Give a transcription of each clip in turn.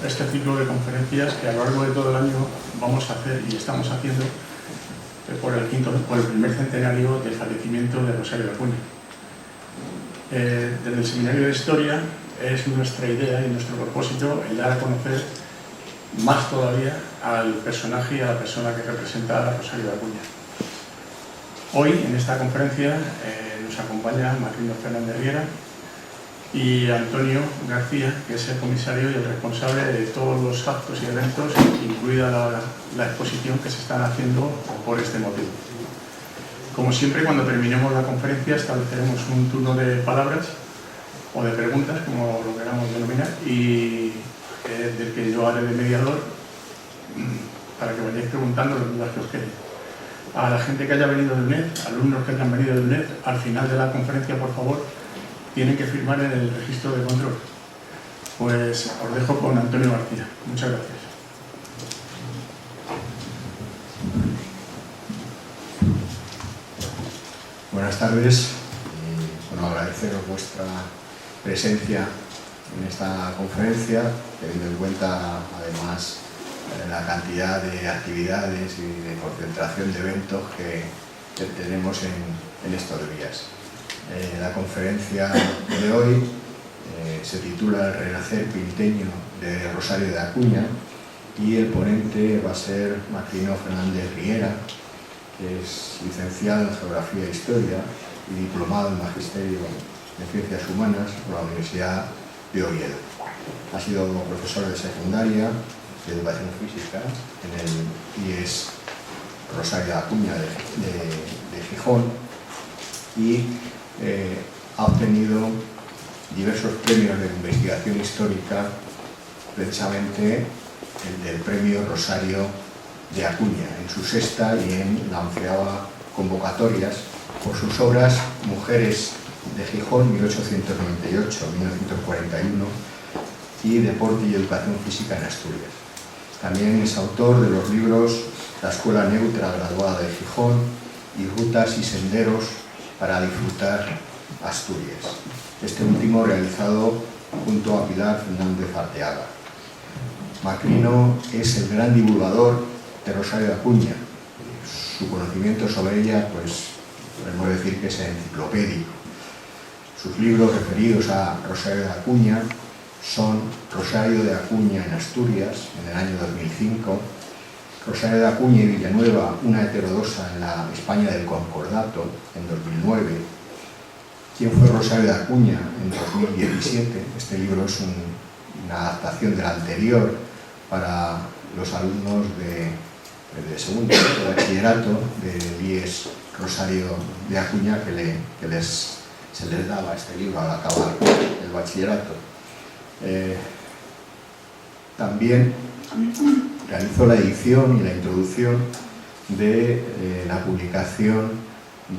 este ciclo de conferencias que a lo largo de todo el año vamos a hacer y estamos haciendo por el primer centenario del fallecimiento de Rosario de Acuña. Desde el Seminario de Historia es nuestra idea y nuestro propósito el dar a conocer más todavía al personaje y a la persona que representa a Rosario de Acuña. Hoy en esta conferencia nos acompaña Macrino Fernández Riera y Antonio García, que es el comisario y el responsable de todos los actos y eventos, incluida la exposición que se están haciendo por este motivo. Como siempre, cuando terminemos la conferencia estableceremos un turno de palabras o de preguntas, como lo queramos denominar, y del que yo haré de mediador para que vayáis preguntando las dudas que os queden. A la gente que haya venido de UNED, alumnos que hayan venido de UNED, al final de la conferencia, por favor, tienen que firmar en el registro de control. Pues os dejo con Antonio García. Muchas gracias. Buenas tardes. Bueno, agradeceros vuestra presencia en esta conferencia, teniendo en cuenta además la cantidad de actividades y de concentración de eventos que tenemos en estos días. La conferencia de hoy se titula El renacer pinteño de Rosario de Acuña y el ponente va a ser Macrino Fernández Riera, que es licenciado en Geografía e Historia y diplomado en Magisterio de Ciencias Humanas por la Universidad de Oviedo. Ha sido profesor de secundaria de Educación Física en el IES Rosario de Acuña de Gijón y ha obtenido diversos premios de investigación histórica, precisamente el del premio Rosario de Acuña, en su sexta y en la 11ª convocatorias, por sus obras Mujeres de Gijón, 1898-1941, y Deporte y Educación Física en Asturias. También es autor de los libros La Escuela Neutra Graduada de Gijón y Rutas y Senderos para disfrutar Asturias. Este último realizado junto a Pilar Fernández Arteaga. Macrino es el gran divulgador de Rosario de Acuña. Su conocimiento sobre ella, pues, podemos decir que es enciclopédico. Sus libros referidos a Rosario de Acuña son Rosario de Acuña en Asturias, en el año 2005, Rosario de Acuña y Villanueva, una heterodoxa en la España del Concordato, en 2009, ¿Quién fue Rosario de Acuña?, en 2017. Este libro es una adaptación del anterior para los alumnos de segundo de bachillerato del IES Rosario de Acuña, que se les daba este libro al acabar el bachillerato. También realizó la edición y la introducción de la publicación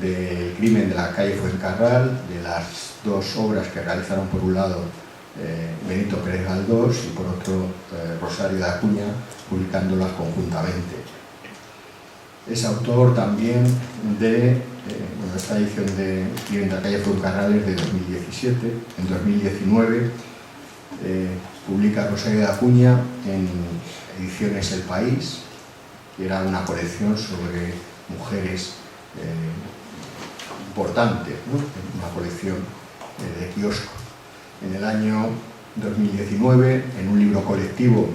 del Crimen de la calle Fuencarral, de las dos obras que realizaron por un lado Benito Pérez Galdós y por otro Rosario de Acuña, publicándolas conjuntamente. Es autor también de esta edición de Crimen de la calle Fuencarral es de 2017. En 2019 publica Rosario de Acuña en Ediciones El País, que era una colección sobre mujeres importante, ¿no? Una colección de kiosco. En el año 2019, en un libro colectivo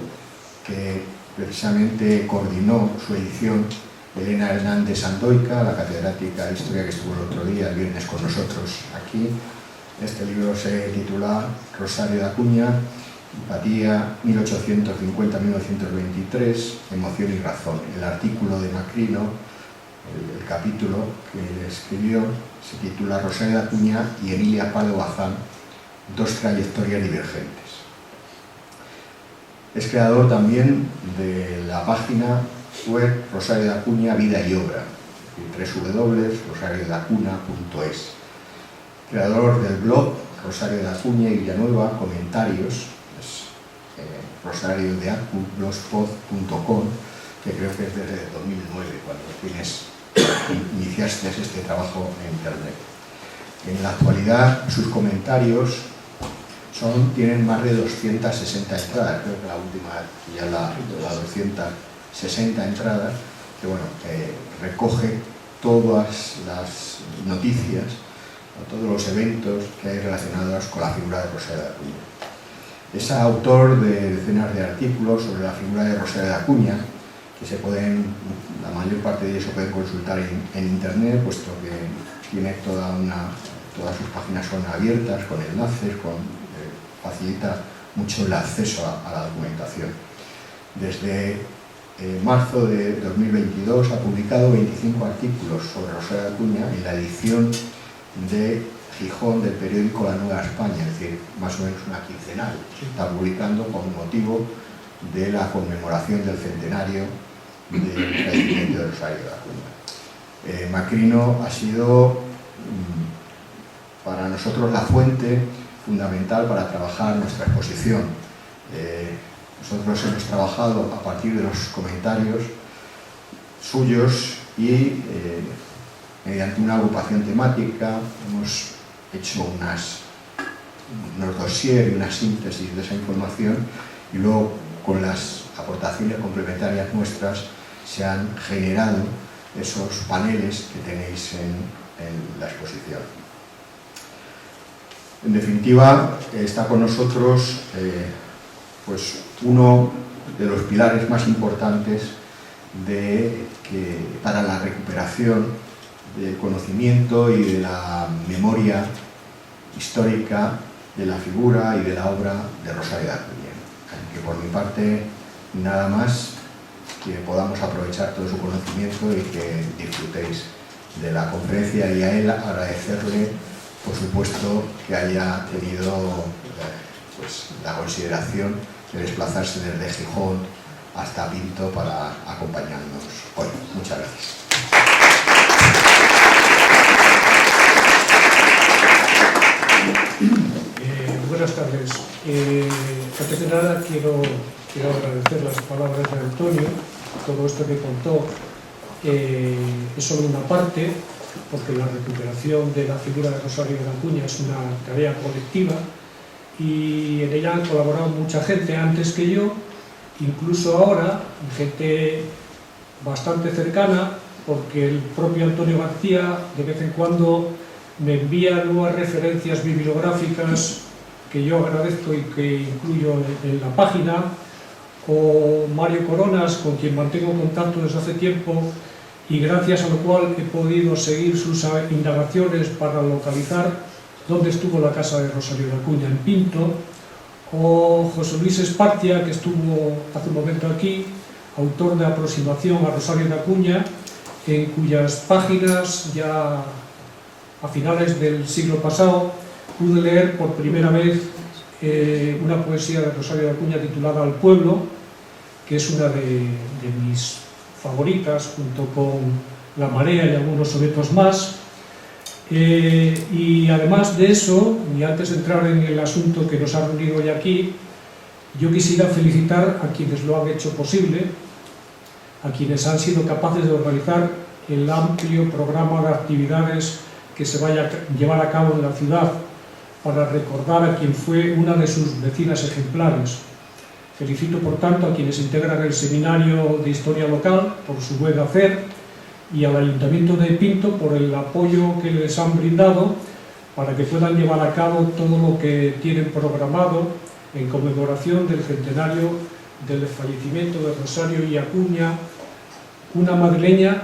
que precisamente coordinó su edición Elena Hernández Sandoica, la catedrática de Historia que estuvo el otro día, el viernes, con nosotros aquí. Este libro se titula Rosario de Acuña, Empatía 1850-1923, Emoción y Razón. El artículo de Macrino, el capítulo que escribió, se titula Rosario de Acuña y Emilia Pardo Bazán, dos trayectorias divergentes. Es creador también de la página web Rosario de Acuña, Vida y Obra, www.rosariodeacuna.es. Creador del blog Rosario de Acuña y Villanueva, Comentarios, rosariodeacu.blogspot.com, que creo que es desde 2009, cuando iniciaste este trabajo en Internet. En la actualidad, sus comentarios tienen más de 260 entradas, creo que la última ya la 260 entradas, que bueno, recoge todas las noticias, todos los eventos que hay relacionados con la figura de Rosario de Acuña. Es autor de decenas de artículos sobre la figura de Rosario de Acuña, que la mayor parte de ellos se pueden consultar en internet, puesto que tiene todas sus páginas son abiertas, con enlaces, facilita mucho el acceso a la documentación. Desde marzo de 2022 ha publicado 25 artículos sobre Rosario de Acuña en la edición de Gijón del periódico La Nueva España, es decir, más o menos una quincenal. Está publicando con motivo de la conmemoración del centenario del fallecimiento de Rosario de Acuña. Macrino ha sido para nosotros la fuente fundamental para trabajar nuestra exposición. Nosotros hemos trabajado a partir de los comentarios suyos y mediante una agrupación temática hemos hecho unos dossiers y una síntesis de esa información, y luego con las aportaciones complementarias nuestras se han generado esos paneles que tenéis en la exposición. En definitiva, está con nosotros pues uno de los pilares más importantes para la recuperación del conocimiento y de la memoria histórica de la figura y de la obra de Rosario de Acuña. Así que por mi parte, nada más, que podamos aprovechar todo su conocimiento y que disfrutéis de la conferencia, y a él agradecerle, por supuesto, que haya tenido pues, la consideración de desplazarse desde Gijón hasta Pinto para acompañarnos hoy. Muchas gracias. Buenas tardes. Antes de nada quiero agradecer las palabras de Antonio. Todo esto que contó es solo una parte, porque la recuperación de la figura de Rosario de Acuña es una tarea colectiva, y en ella han colaborado mucha gente antes que yo, incluso ahora, gente bastante cercana, porque el propio Antonio García de vez en cuando me envía nuevas referencias bibliográficas que yo agradezco y que incluyo en la página, o Mario Coronas, con quien mantengo contacto desde hace tiempo, y gracias a lo cual he podido seguir sus indagaciones para localizar dónde estuvo la casa de Rosario de Acuña, en Pinto, o José Luis Espartia, que estuvo hace un momento aquí, autor de Aproximación a Rosario de Acuña, en cuyas páginas ya a finales del siglo pasado pude leer por primera vez una poesía de Rosario de Acuña titulada Al Pueblo, que es una de mis favoritas, junto con La Marea y algunos sonetos más. Y además de eso, y antes de entrar en el asunto que nos ha reunido hoy aquí, yo quisiera felicitar a quienes lo han hecho posible, a quienes han sido capaces de organizar el amplio programa de actividades que se vaya a llevar a cabo en la ciudad para recordar a quien fue una de sus vecinas ejemplares. Felicito, por tanto, a quienes integran el Seminario de Historia Local por su buen hacer, y al Ayuntamiento de Pinto por el apoyo que les han brindado para que puedan llevar a cabo todo lo que tienen programado en conmemoración del centenario del fallecimiento de Rosario y Acuña, una madrileña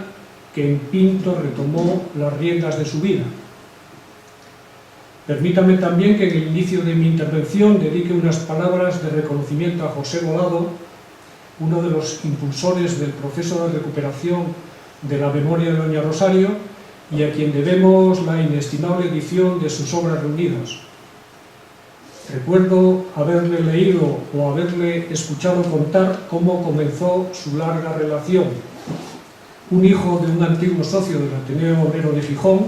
que en Pinto retomó las riendas de su vida. Permítame también que en el inicio de mi intervención dedique unas palabras de reconocimiento a José Volado, uno de los impulsores del proceso de recuperación de la memoria de doña Rosario, y a quien debemos la inestimable edición de sus obras reunidas. Recuerdo haberle leído o haberle escuchado contar cómo comenzó su larga relación. Un hijo de un antiguo socio del Ateneo Obrero de Gijón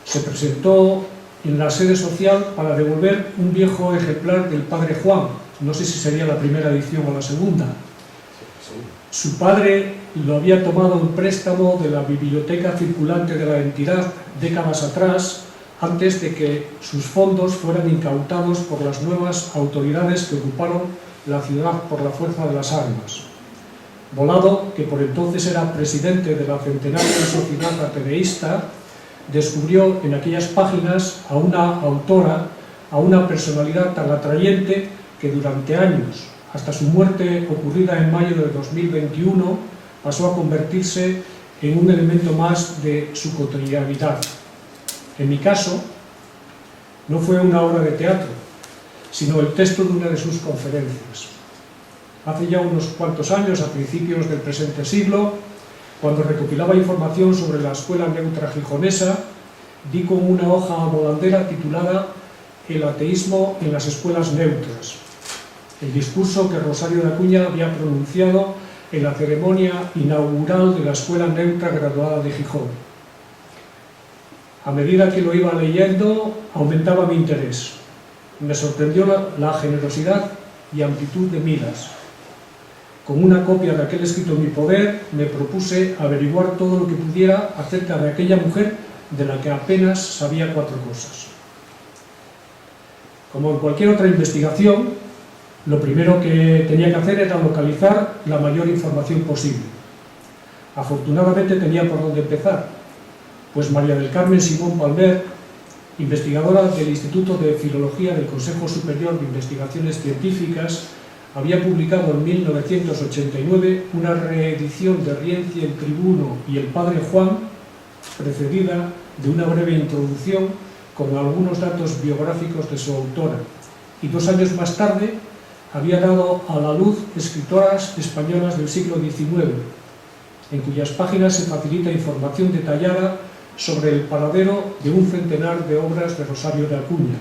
se presentó en la sede social para devolver un viejo ejemplar del padre Juan, no sé si sería la primera edición o la segunda. Su padre lo había tomado en préstamo de la biblioteca circulante de la entidad décadas atrás, antes de que sus fondos fueran incautados por las nuevas autoridades que ocuparon la ciudad por la fuerza de las armas. Volado, que por entonces era presidente de la centenaria Sociedad Ateneísta, descubrió en aquellas páginas a una autora, a una personalidad tan atrayente que durante años, hasta su muerte ocurrida en mayo de 2021, pasó a convertirse en un elemento más de su cotidianidad. En mi caso, no fue una obra de teatro, sino el texto de una de sus conferencias. Hace ya unos cuantos años, a principios del presente siglo, cuando recopilaba información sobre la Escuela Neutra Gijonesa, di con una hoja volandera titulada El ateísmo en las escuelas neutras, el discurso que Rosario de Acuña había pronunciado en la ceremonia inaugural de la Escuela Neutra Graduada de Gijón. A medida que lo iba leyendo, aumentaba mi interés. Me sorprendió la generosidad y amplitud de miras. Con una copia de aquel escrito en mi poder, me propuse averiguar todo lo que pudiera acerca de aquella mujer de la que apenas sabía 4 cosas. Como en cualquier otra investigación, lo primero que tenía que hacer era localizar la mayor información posible. Afortunadamente tenía por dónde empezar, pues María del Carmen Simón Palmer, investigadora del Instituto de Filología del Consejo Superior de Investigaciones Científicas, había publicado en 1989 una reedición de Rienzi el Tribuno y el Padre Juan, precedida de una breve introducción con algunos datos biográficos de su autora, y 2 años más tarde había dado a la luz escritoras españolas del siglo XIX, en cuyas páginas se facilita información detallada sobre el paradero de un centenar de obras de Rosario de Acuña.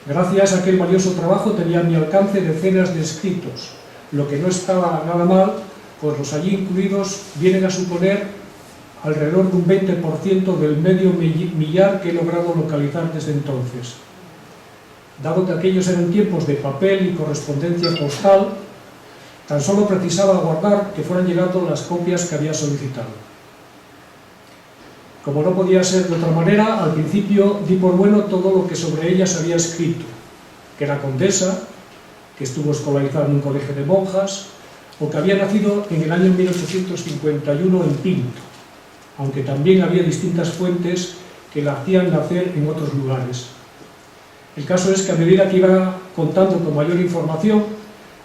Gracias a aquel valioso trabajo tenía a mi alcance decenas de escritos, lo que no estaba nada mal, pues los allí incluidos vienen a suponer alrededor de un 20% del medio millar que he logrado localizar desde entonces. Dado que aquellos eran tiempos de papel y correspondencia postal, tan solo precisaba aguardar que fueran llegando las copias que había solicitado. Como no podía ser de otra manera, al principio di por bueno todo lo que sobre ella se había escrito, que era condesa, que estuvo escolarizada en un colegio de monjas, o que había nacido en el año 1851 en Pinto, aunque también había distintas fuentes que la hacían nacer en otros lugares. El caso es que a medida que iba contando con mayor información,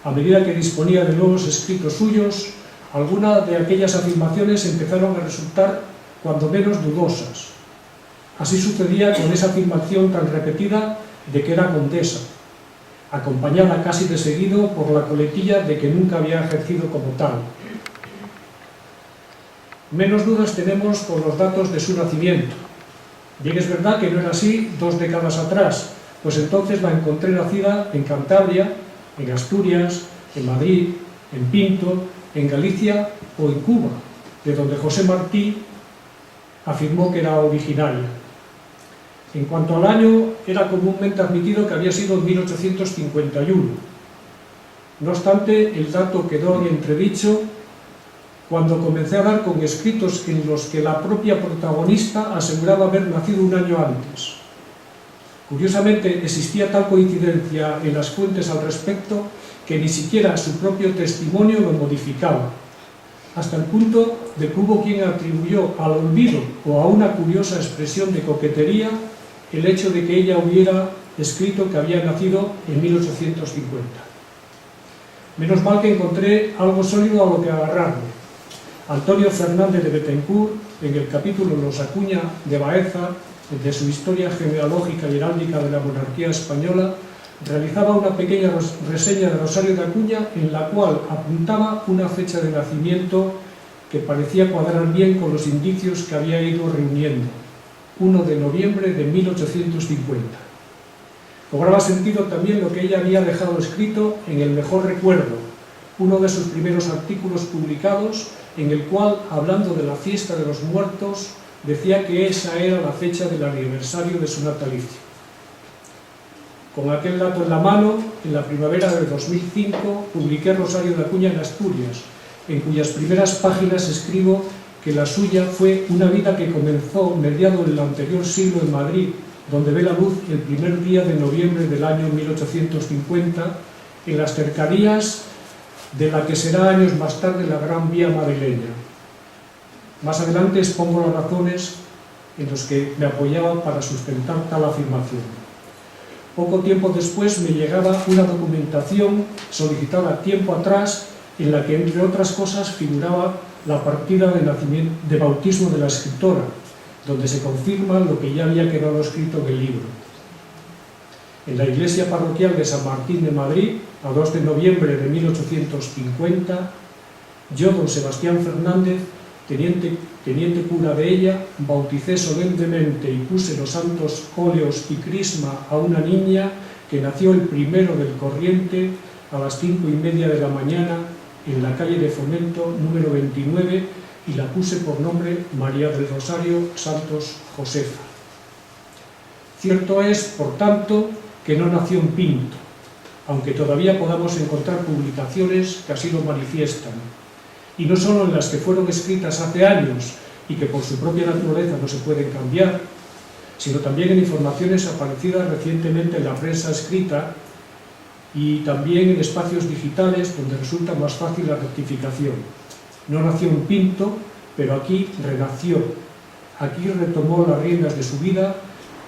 a medida que disponía de nuevos escritos suyos, algunas de aquellas afirmaciones empezaron a resultar cuando menos dudosas. Así sucedía con esa afirmación tan repetida de que era condesa, acompañada casi de seguido por la coletilla de que nunca había ejercido como tal. Menos dudas tenemos por los datos de su nacimiento. Bien es verdad que no era así 2 décadas atrás, pues entonces la encontré nacida en Cantabria, en Asturias, en Madrid, en Pinto, en Galicia o en Cuba, de donde José Martí afirmó que era originaria. En cuanto al año, era comúnmente admitido que había sido en 1851. No obstante, el dato quedó en entredicho cuando comencé a dar con escritos en los que la propia protagonista aseguraba haber nacido un año antes. Curiosamente, existía tal coincidencia en las fuentes al respecto que ni siquiera su propio testimonio lo modificaba, hasta el punto de que hubo quien atribuyó al olvido o a una curiosa expresión de coquetería el hecho de que ella hubiera escrito que había nacido en 1850. Menos mal que encontré algo sólido a lo que agarrarme. Antonio Fernández de Betancourt, en el capítulo Los Acuña de Baeza, de su Historia Genealógica y Heráldica de la Monarquía Española, realizaba una pequeña reseña de Rosario de Acuña en la cual apuntaba una fecha de nacimiento que parecía cuadrar bien con los indicios que había ido reuniendo, 1 de noviembre de 1850. Cobraba sentido también lo que ella había dejado escrito en El Mejor Recuerdo, uno de sus primeros artículos publicados, en el cual, hablando de la fiesta de los muertos, decía que esa era la fecha del aniversario de su natalicio. Con aquel dato en la mano, en la primavera de 2005, publiqué Rosario de Acuña en Asturias, en cuyas primeras páginas escribo que la suya fue una vida que comenzó mediado el anterior siglo en Madrid, donde ve la luz el primer día de noviembre del año 1850, en las cercanías de la que será años más tarde la Gran Vía madrileña. Más adelante expongo las razones en las que me apoyaba para sustentar tal afirmación. Poco tiempo después me llegaba una documentación solicitada tiempo atrás en la que, entre otras cosas, figuraba la partida de bautismo de la escritora, donde se confirma lo que ya había quedado escrito en el libro. En la iglesia parroquial de San Martín de Madrid, a 2 de noviembre de 1850, yo, don Sebastián Fernández, teniente cura de ella, bauticé solemnemente y puse los santos óleos y crisma a una niña que nació el 1 del corriente a las 5:30 de la mañana en la calle de Fomento número 29 y la puse por nombre María del Rosario Santos Josefa. Cierto es, por tanto, que no nació en Pinto, aunque todavía podamos encontrar publicaciones que así lo manifiestan, y no solo en las que fueron escritas hace años y que por su propia naturaleza no se pueden cambiar, sino también en informaciones aparecidas recientemente en la prensa escrita y también en espacios digitales donde resulta más fácil la rectificación. No nació en Pinto, pero aquí renació. Aquí retomó las riendas de su vida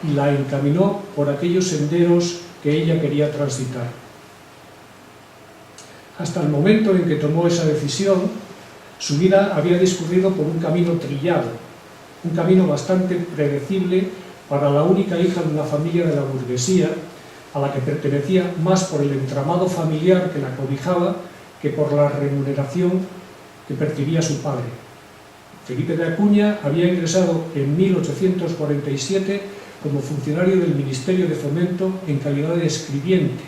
y la encaminó por aquellos senderos que ella quería transitar. Hasta el momento en que tomó esa decisión, su vida había discurrido por un camino trillado, un camino bastante predecible para la única hija de una familia de la burguesía, a la que pertenecía más por el entramado familiar que la cobijaba que por la remuneración que percibía su padre. Felipe de Acuña había ingresado en 1847 como funcionario del Ministerio de Fomento en calidad de escribiente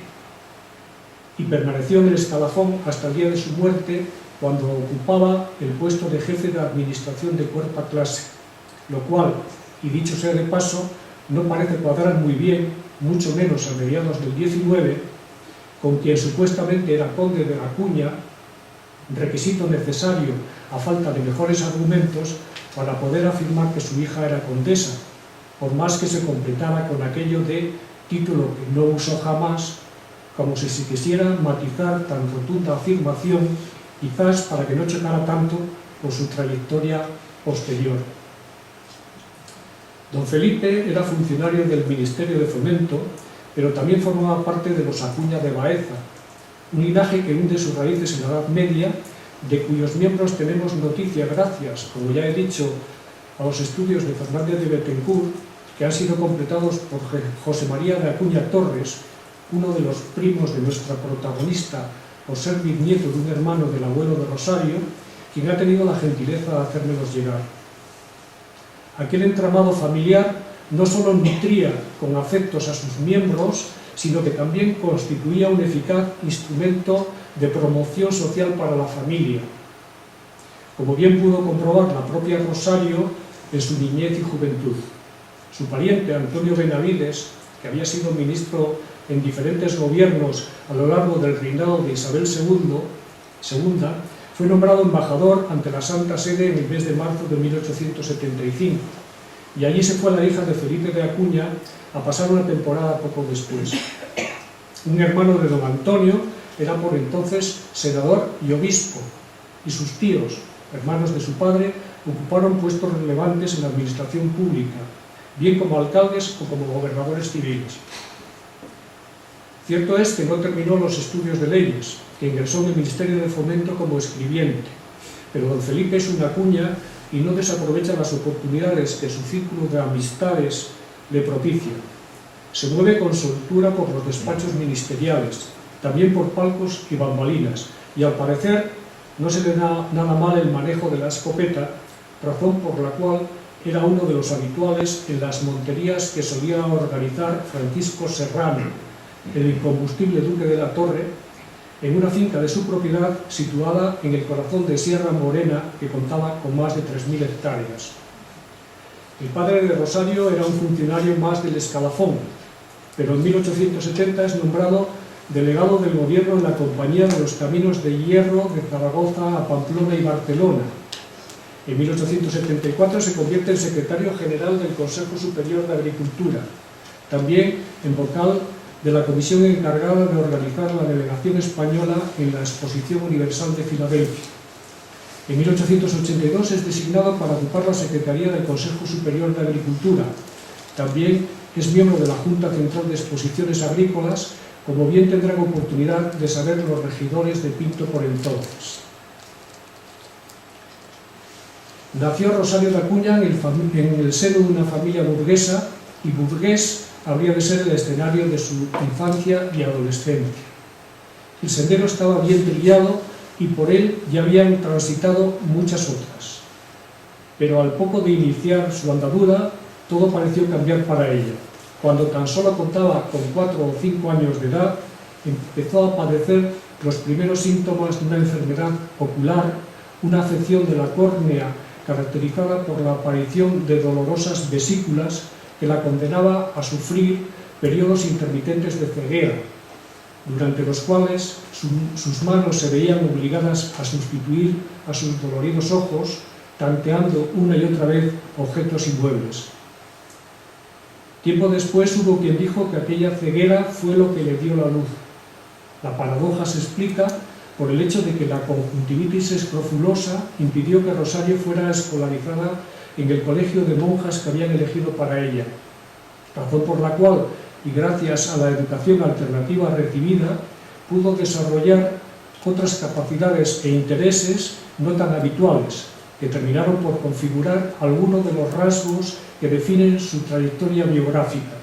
y permaneció en el escalafón hasta el día de su muerte, cuando ocupaba el puesto de jefe de administración de cuarta clase, lo cual, y dicho sea de paso, no parece cuadrar muy bien, mucho menos a mediados del 19, con quien supuestamente era conde de Acuña, requisito necesario a falta de mejores argumentos para poder afirmar que su hija era condesa, por más que se completara con aquello de título que no usó jamás, como si se quisiera matizar tan rotunda afirmación, quizás para que no chocara tanto con su trayectoria posterior. Don Felipe era funcionario del Ministerio de Fomento, pero también formaba parte de los Acuña de Baeza, un linaje que hunde sus raíces en la Edad Media, de cuyos miembros tenemos noticia gracias, como ya he dicho, a los estudios de Fernández de Bethencourt, que han sido completados por José María de Acuña Torres, uno de los primos de nuestra protagonista, por ser bisnieto de un hermano del abuelo de Rosario, quien ha tenido la gentileza de hacérmelos llegar. Aquel entramado familiar no solo nutría con afectos a sus miembros, sino que también constituía un eficaz instrumento de promoción social para la familia, como bien pudo comprobar la propia Rosario en su niñez y juventud. Su pariente Antonio Benavides, que había sido ministro en diferentes gobiernos a lo largo del reinado de Isabel II, fue nombrado embajador ante la Santa Sede en el mes de marzo de 1875, y allí se fue la hija de Felipe de Acuña a pasar una temporada poco después. Un hermano de don Antonio era por entonces senador y obispo, y sus tíos, hermanos de su padre, ocuparon puestos relevantes en la administración pública, bien como alcaldes o como gobernadores civiles. Cierto es que no terminó los estudios de leyes, que ingresó en el Ministerio de Fomento como escribiente, pero don Felipe es una Acuña y no desaprovecha las oportunidades que su círculo de amistades le propicia. Se mueve con soltura por los despachos ministeriales, también por palcos y bambalinas, y al parecer no se le da nada mal el manejo de la escopeta, razón por la cual era uno de los habituales en las monterías que solía organizar Francisco Serrano, el incombustible duque de la Torre, en una finca de su propiedad situada en el corazón de Sierra Morena, que contaba con más de 3.000 hectáreas. El padre de Rosario era un funcionario más del escalafón, pero en 1870 es nombrado delegado del gobierno en la Compañía de los Caminos de Hierro de Zaragoza a Pamplona y Barcelona, En 1874 se convierte en secretario general del Consejo Superior de Agricultura, también en vocal de la comisión encargada de organizar la delegación española en la Exposición Universal de Filadelfia. En 1882 es designado para ocupar la Secretaría del Consejo Superior de Agricultura. También es miembro de la Junta Central de Exposiciones Agrícolas, como bien tendrán oportunidad de saber los regidores de Pinto por entonces. Nació Rosario de Acuña en el seno de una familia burguesa, y burgués habría de ser el escenario de su infancia y adolescencia. El sendero estaba bien trillado y por él ya habían transitado muchas otras. Pero al poco de iniciar su andadura, todo pareció cambiar para ella. Cuando tan solo contaba con 4 o 5 años de edad, empezó a padecer los primeros síntomas de una enfermedad ocular, una afección de la córnea caracterizada por la aparición de dolorosas vesículas que la condenaba a sufrir periodos intermitentes de ceguera, durante los cuales sus manos se veían obligadas a sustituir a sus doloridos ojos, tanteando una y otra vez objetos inmuebles. Tiempo después hubo quien dijo que aquella ceguera fue lo que le dio la luz. La paradoja se explica por el hecho de que la conjuntivitis escrofulosa impidió que Rosario fuera escolarizada en el colegio de monjas que habían elegido para ella, razón por la cual, y gracias a la educación alternativa recibida, pudo desarrollar otras capacidades e intereses no tan habituales, que terminaron por configurar algunos de los rasgos que definen su trayectoria biográfica.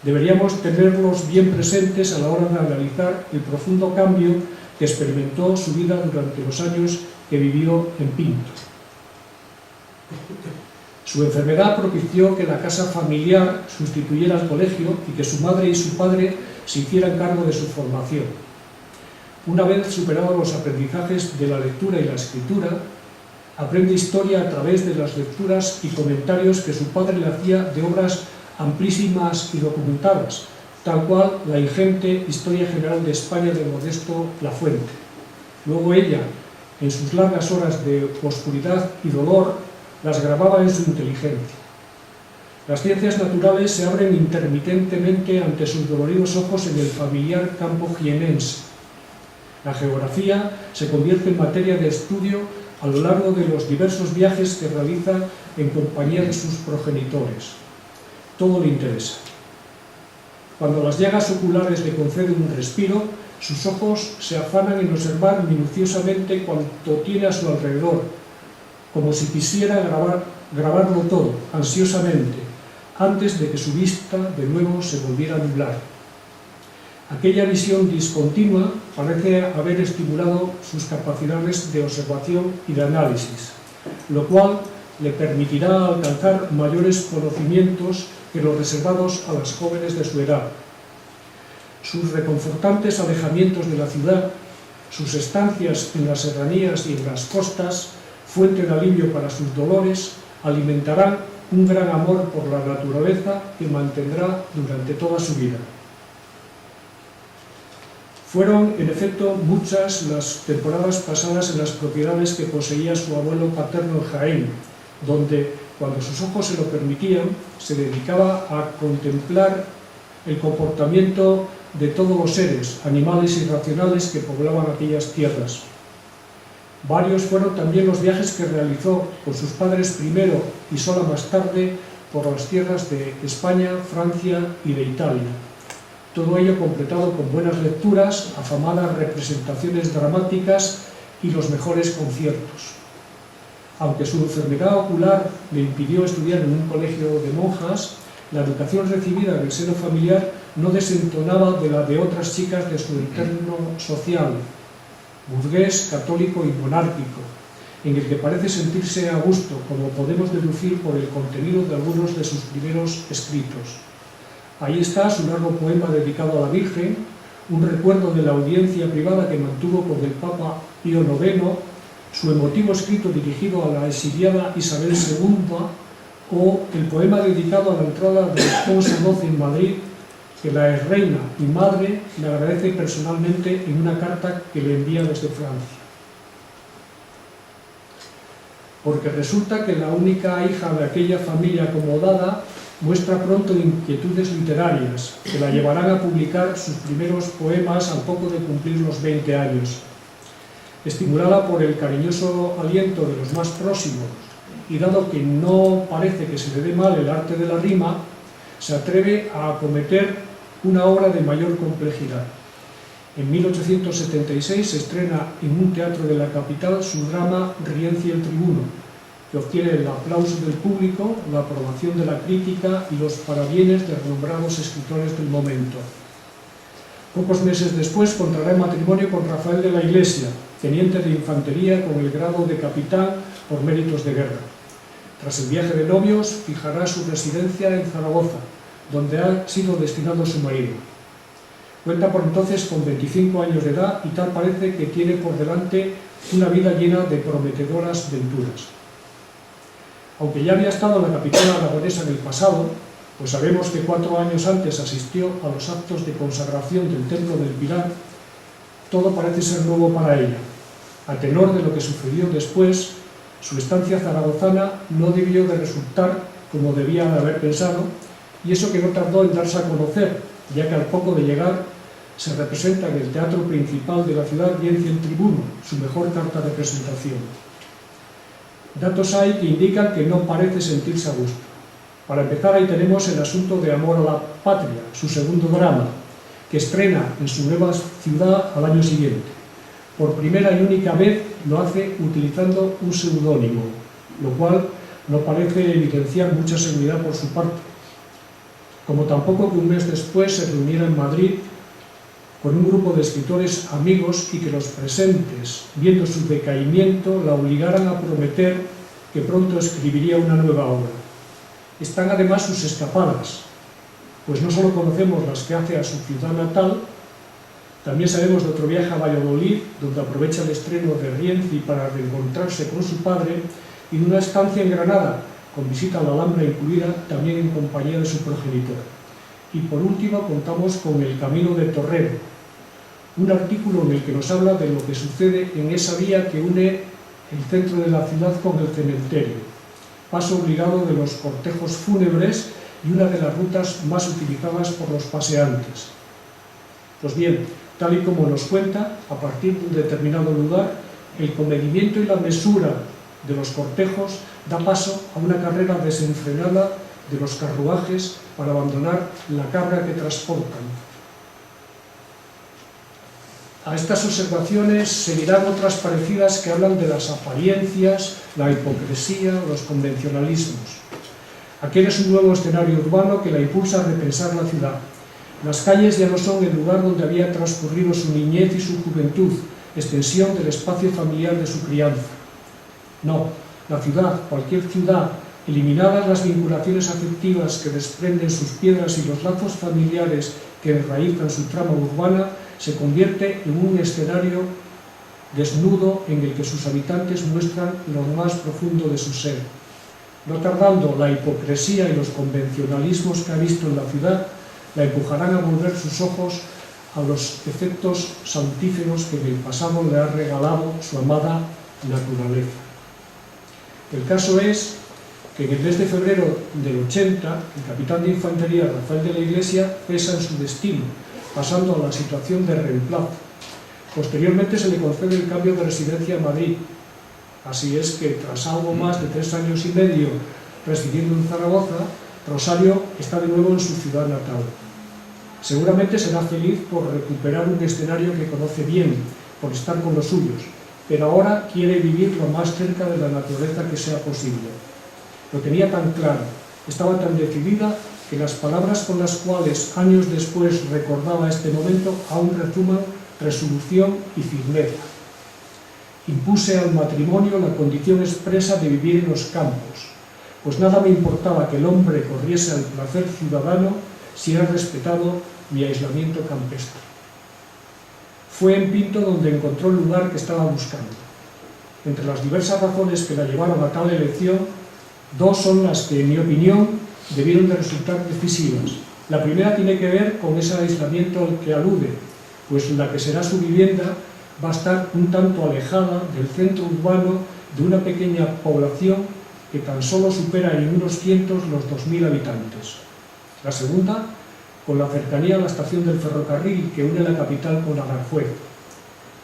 Deberíamos tenerlos bien presentes a la hora de analizar el profundo cambio que experimentó su vida durante los años que vivió en Pinto. Su enfermedad propició que la casa familiar sustituyera al colegio y que su madre y su padre se hicieran cargo de su formación. Una vez superados los aprendizajes de la lectura y la escritura, aprende historia a través de las lecturas y comentarios que su padre le hacía de obras amplísimas y documentadas, tal cual la ingente Historia General de España de Modesto Lafuente. Luego ella, en sus largas horas de oscuridad y dolor, las grababa en su inteligencia. Las ciencias naturales se abren intermitentemente ante sus doloridos ojos en el familiar campo jienense. La geografía se convierte en materia de estudio a lo largo de los diversos viajes que realiza en compañía de sus progenitores. Todo le interesa. Cuando las llagas oculares le conceden un respiro, sus ojos se afanan en observar minuciosamente cuanto tiene a su alrededor, como si quisiera grabarlo todo, ansiosamente, antes de que su vista de nuevo se volviera a nublar. Aquella visión discontinua parece haber estimulado sus capacidades de observación y de análisis, lo cual le permitirá alcanzar mayores conocimientos que los reservados a las jóvenes de su edad. Sus reconfortantes alejamientos de la ciudad, sus estancias en las serranías y en las costas, fuente de alivio para sus dolores, alimentarán un gran amor por la naturaleza que mantendrá durante toda su vida. Fueron, en efecto, muchas las temporadas pasadas en las propiedades que poseía su abuelo paterno en Jaén, donde, cuando sus ojos se lo permitían, se dedicaba a contemplar el comportamiento de todos los seres, animales y racionales que poblaban aquellas tierras. Varios fueron también los viajes que realizó con sus padres primero y sola más tarde por las tierras de España, Francia y de Italia. Todo ello completado con buenas lecturas, afamadas representaciones dramáticas y los mejores conciertos. Aunque su enfermedad ocular le impidió estudiar en un colegio de monjas, la educación recibida en el seno familiar no desentonaba de la de otras chicas de su entorno social, burgués, católico y monárquico, en el que parece sentirse a gusto, como podemos deducir por el contenido de algunos de sus primeros escritos. Ahí está su largo poema dedicado a la Virgen, un recuerdo de la audiencia privada que mantuvo con el Papa Pío IX, su emotivo escrito dirigido a la exiliada Isabel II, o el poema dedicado a la entrada de Alfonso XII en Madrid, que la reina y madre le agradece personalmente en una carta que le envía desde Francia. porque resulta que la única hija de aquella familia acomodada muestra pronto inquietudes literarias que la llevarán a publicar sus primeros poemas al poco de cumplir los 20 años. Estimulada por el cariñoso aliento de los más próximos y dado que no parece que se le dé mal el arte de la rima, se atreve a acometer una obra de mayor complejidad. En 1876 se estrena en un teatro de la capital su drama Rienzi el Tribuno, que obtiene el aplauso del público, la aprobación de la crítica y los parabienes de renombrados escritores del momento. Pocos meses después contrará matrimonio con Rafael de la Iglesia, teniente de infantería con el grado de capitán por méritos de guerra. Tras el viaje de novios, fijará su residencia en Zaragoza, donde ha sido destinado su marido. Cuenta por entonces con 25 años de edad y tal parece que tiene por delante una vida llena de prometedoras venturas. Aunque ya había estado en la capital aragonesa en el pasado, pues sabemos que 4 años antes asistió a los actos de consagración del Templo del Pilar, todo parece ser nuevo para ella. A tenor de lo que sucedió después, su estancia zaragozana no debió de resultar como debía de haber pensado, y eso que no tardó en darse a conocer, ya que al poco de llegar se representa en el teatro principal de la ciudad Rienzi el Tribuno, su mejor carta de presentación. Datos hay que indican que no parece sentirse a gusto. Para empezar, ahí tenemos el asunto de Amor a la Patria, su segundo drama, que estrena en su nueva ciudad al año siguiente. Por primera y única vez lo hace utilizando un seudónimo, lo cual no parece evidenciar mucha seguridad por su parte. Como tampoco que un mes después se reuniera en Madrid con un grupo de escritores amigos y que los presentes, viendo su decaimiento, la obligaran a prometer que pronto escribiría una nueva obra. Están además sus escapadas, pues no solo conocemos las que hace a su ciudad natal, también sabemos de otro viaje a Valladolid, donde aprovecha el estreno de Rienzi para reencontrarse con su padre, y de una estancia en Granada, con visita a la Alhambra incluida, también en compañía de su progenitor. Y por último contamos con El Camino de Torrero, un artículo en el que nos habla de lo que sucede en esa vía que une el centro de la ciudad con el cementerio, paso obligado de los cortejos fúnebres y una de las rutas más utilizadas por los paseantes. Pues bien, tal y como nos cuenta, a partir de un determinado lugar, el comedimiento y la mesura de los cortejos da paso a una carrera desenfrenada de los carruajes para abandonar la carga que transportan. A estas observaciones seguirán otras parecidas que hablan de las apariencias, la hipocresía, los convencionalismos. Aquel es un nuevo escenario urbano que la impulsa a repensar la ciudad. Las calles ya no son el lugar donde había transcurrido su niñez y su juventud, extensión del espacio familiar de su crianza. No, la ciudad, cualquier ciudad, eliminadas las vinculaciones afectivas que desprenden sus piedras y los lazos familiares que enraizan su trama urbana, se convierte en un escenario desnudo en el que sus habitantes muestran lo más profundo de su ser. No tardando, la hipocresía y los convencionalismos que ha visto en la ciudad la empujarán a volver sus ojos a los efectos santíferos que en el pasado le ha regalado su amada naturaleza. El caso es que en el mes de febrero del 80, el capitán de infantería Rafael de la Iglesia cesa en su destino, pasando a la situación de reemplazo. Posteriormente se le concede el cambio de residencia a Madrid. Así es que, tras algo más de 3 años y medio residiendo en Zaragoza, Rosario está de nuevo en su ciudad natal. Seguramente será feliz por recuperar un escenario que conoce bien, por estar con los suyos, pero ahora quiere vivir lo más cerca de la naturaleza que sea posible. Lo tenía tan claro, estaba tan decidida, que las palabras con las cuales años después recordaba este momento aún rezuman resolución y firmeza. Impuse al matrimonio la condición expresa de vivir en los campos, pues nada me importaba que el hombre corriese al placer ciudadano si era respetado mi aislamiento campestre. Fue en Pinto donde encontró el lugar que estaba buscando. Entre las diversas razones que la llevaron a tal elección, 2 son las que, en mi opinión, debieron de resultar decisivas. La primera tiene que ver con ese aislamiento al que alude, pues la que será su vivienda va a estar un tanto alejada del centro urbano de una pequeña población que tan solo supera en unos cientos los 2.000 habitantes. La segunda, con la cercanía a la estación del ferrocarril que une la capital con Aranjuez.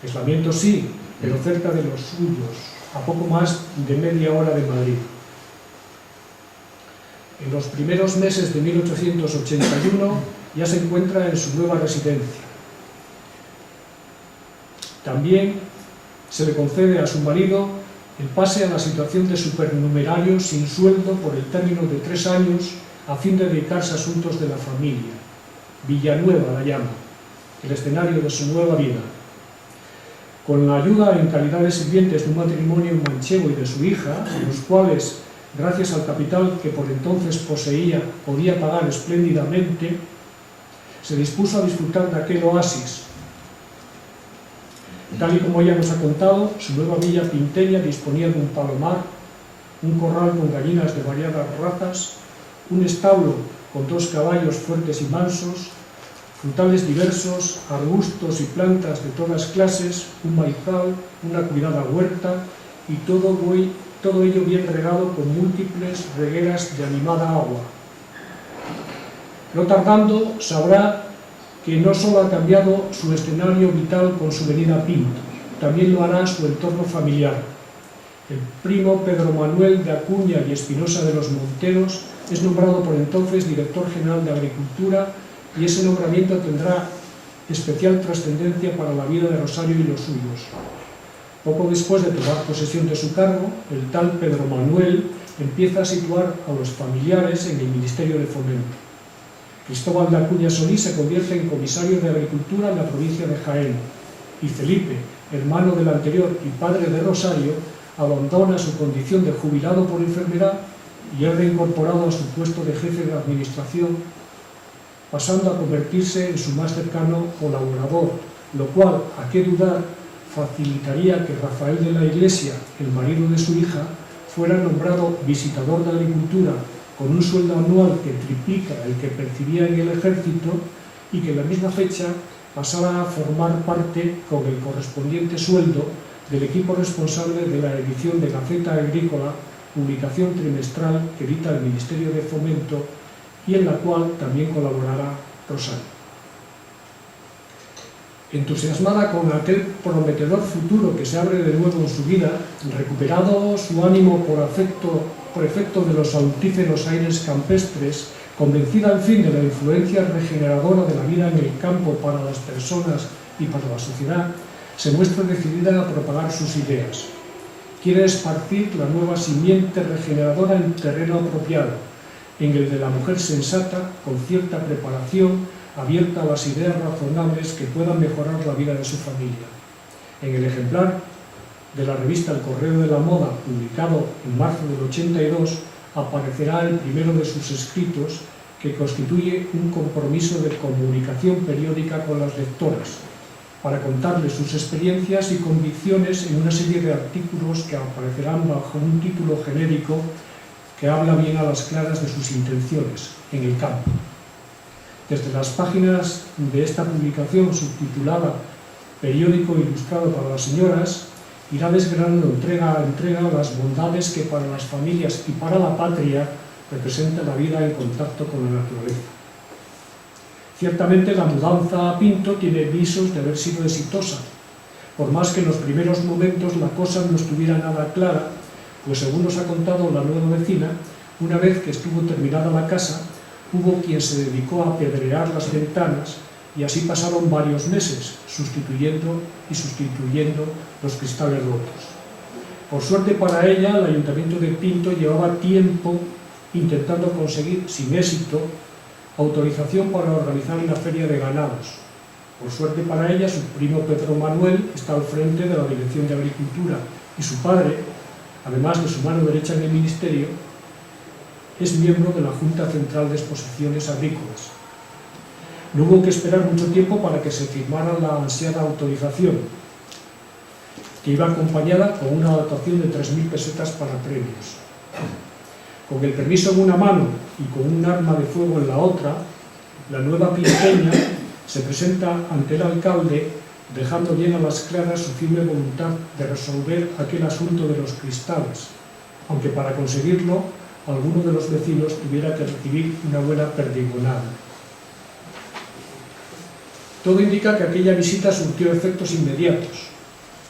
Aislamiento sí, pero cerca de los suyos, a poco más de media hora de Madrid. En los primeros meses de 1881 ya se encuentra en su nueva residencia. También se le concede a su marido el pase a la situación de supernumerario sin sueldo por el término de 3 años a fin de dedicarse a asuntos de la familia. Villanueva la llama, el escenario de su nueva vida. Con la ayuda en calidad de sirvientes de un matrimonio manchego y de su hija, los cuales, gracias al capital que por entonces poseía, podía pagar espléndidamente, se dispuso a disfrutar de aquel oasis. Tal y como ella nos ha contado, su nueva villa pinteña disponía de un palomar, un corral con gallinas de variadas razas, un establo con 2 caballos fuertes y mansos, frutales diversos, arbustos y plantas de todas clases, un maizal, una cuidada huerta y todo ello bien regado con múltiples regueras de animada agua. No tardando, sabrá que no solo ha cambiado su escenario vital con su venida a Pinto, también lo hará su entorno familiar. El primo Pedro Manuel de Acuña y Espinosa de los Monteros es nombrado por entonces director general de Agricultura y ese nombramiento tendrá especial trascendencia para la vida de Rosario y los suyos. Poco después de tomar posesión de su cargo, el tal Pedro Manuel empieza a situar a los familiares en el Ministerio de Fomento. Cristóbal de Acuña Solís se convierte en comisario de Agricultura en la provincia de Jaén y Felipe, hermano del anterior y padre de Rosario, abandona su condición de jubilado por enfermedad y es reincorporado a su puesto de jefe de administración, pasando a convertirse en su más cercano colaborador, lo cual, a qué dudar, facilitaría que Rafael de la Iglesia, el marido de su hija, fuera nombrado visitador de Agricultura con un sueldo anual que triplica el que percibía en el ejército y que en la misma fecha pasara a formar parte, con el correspondiente sueldo, del equipo responsable de la edición de Gaceta Agrícola, publicación trimestral que edita el Ministerio de Fomento y en la cual también colaborará Rosario. Entusiasmada con aquel prometedor futuro que se abre de nuevo en su vida, recuperado su ánimo por efecto de los salutíferos aires campestres, convencida al fin de la influencia regeneradora de la vida en el campo para las personas y para la sociedad, se muestra decidida a propagar sus ideas. Quiere esparcir la nueva simiente regeneradora en terreno apropiado, en el de la mujer sensata, con cierta preparación, abierta a las ideas razonables que puedan mejorar la vida de su familia. En el ejemplar de la revista El Correo de la Moda, publicado en marzo del 82, aparecerá el primero de sus escritos, que constituye un compromiso de comunicación periódica con las lectoras, para contarles sus experiencias y convicciones en una serie de artículos que aparecerán bajo un título genérico que habla bien a las claras de sus intenciones en el campo. Desde las páginas de esta publicación subtitulada Periódico Ilustrado para las Señoras, irá desgranando entrega a entrega las bondades que para las familias y para la patria representa la vida en contacto con la naturaleza. Ciertamente la mudanza a Pinto tiene visos de haber sido exitosa, por más que en los primeros momentos la cosa no estuviera nada clara, pues según nos ha contado la nueva vecina, una vez que estuvo terminada la casa, hubo quien se dedicó a apedrear las ventanas y así pasaron varios meses, sustituyendo los cristales rotos. Por suerte para ella, el Ayuntamiento de Pinto llevaba tiempo intentando conseguir, sin éxito, autorización para organizar una feria de ganados. Por suerte para ella, su primo Pedro Manuel está al frente de la Dirección de Agricultura y su padre, además de su mano derecha en el Ministerio, es miembro de la Junta Central de Exposiciones Agrícolas. No hubo que esperar mucho tiempo para que se firmara la ansiada autorización, que iba acompañada con una dotación de 3.000 pesetas para premios. Con el permiso en una mano y con un arma de fuego en la otra, la nueva pinteña se presenta ante el alcalde dejando bien a las claras su firme voluntad de resolver aquel asunto de los cristales, aunque para conseguirlo alguno de los vecinos tuviera que recibir una buena perdigonada. Todo indica que aquella visita surtió efectos inmediatos.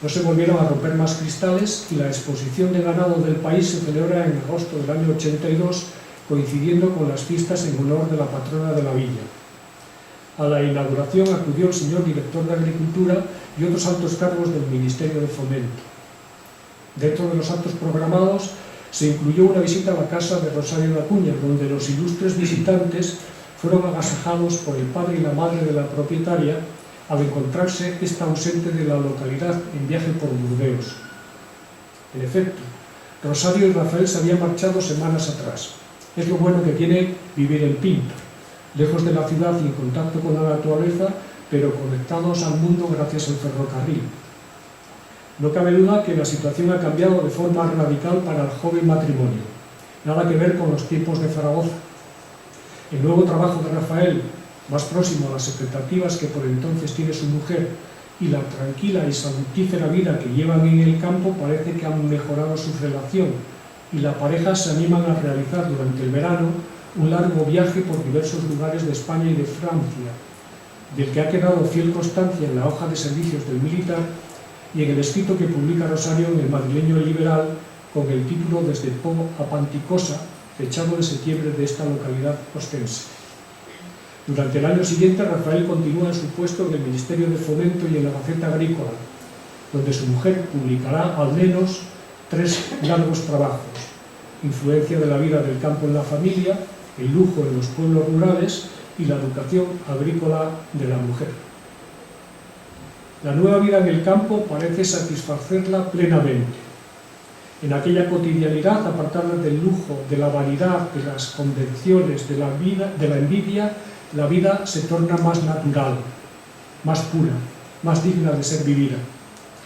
No se volvieron a romper más cristales y la exposición de ganado del país se celebra en agosto del año 82, coincidiendo con las fiestas en honor de la patrona de la villa. A la inauguración acudió el señor director de Agricultura y otros altos cargos del Ministerio de Fomento. Dentro de los actos programados se incluyó una visita a la casa de Rosario de Acuña, donde los ilustres visitantes fueron agasajados por el padre y la madre de la propietaria al encontrarse esta ausente de la localidad en viaje por Burdeos. En efecto, Rosario y Rafael se habían marchado semanas atrás. Es lo bueno que tiene vivir en Pinto, lejos de la ciudad y en contacto con la naturaleza, pero conectados al mundo gracias al ferrocarril. No cabe duda que la situación ha cambiado de forma radical para el joven matrimonio. Nada que ver con los tiempos de Zaragoza. El nuevo trabajo de Rafael, más próximo a las expectativas que por entonces tiene su mujer, y la tranquila y salutífera vida que llevan en el campo parece que han mejorado su relación, y la pareja se animan a realizar durante el verano un largo viaje por diversos lugares de España y de Francia, del que ha quedado fiel constancia en la hoja de servicios del militar y en el escrito que publica Rosario en el madrileño Liberal con el título Desde Po a Panticosa, fechado en septiembre de esta localidad ostense. Durante el año siguiente, Rafael continúa en su puesto en el Ministerio de Fomento y en la Gaceta Agrícola, donde su mujer publicará al menos 3 largos trabajos: Influencia de la vida del campo en la familia, El lujo en los pueblos rurales y la educación agrícola de la mujer. La nueva vida en el campo parece satisfacerla plenamente. En aquella cotidianidad apartada del lujo, de la vanidad, de las convenciones, de la envidia, la vida se torna más natural, más pura, más digna de ser vivida.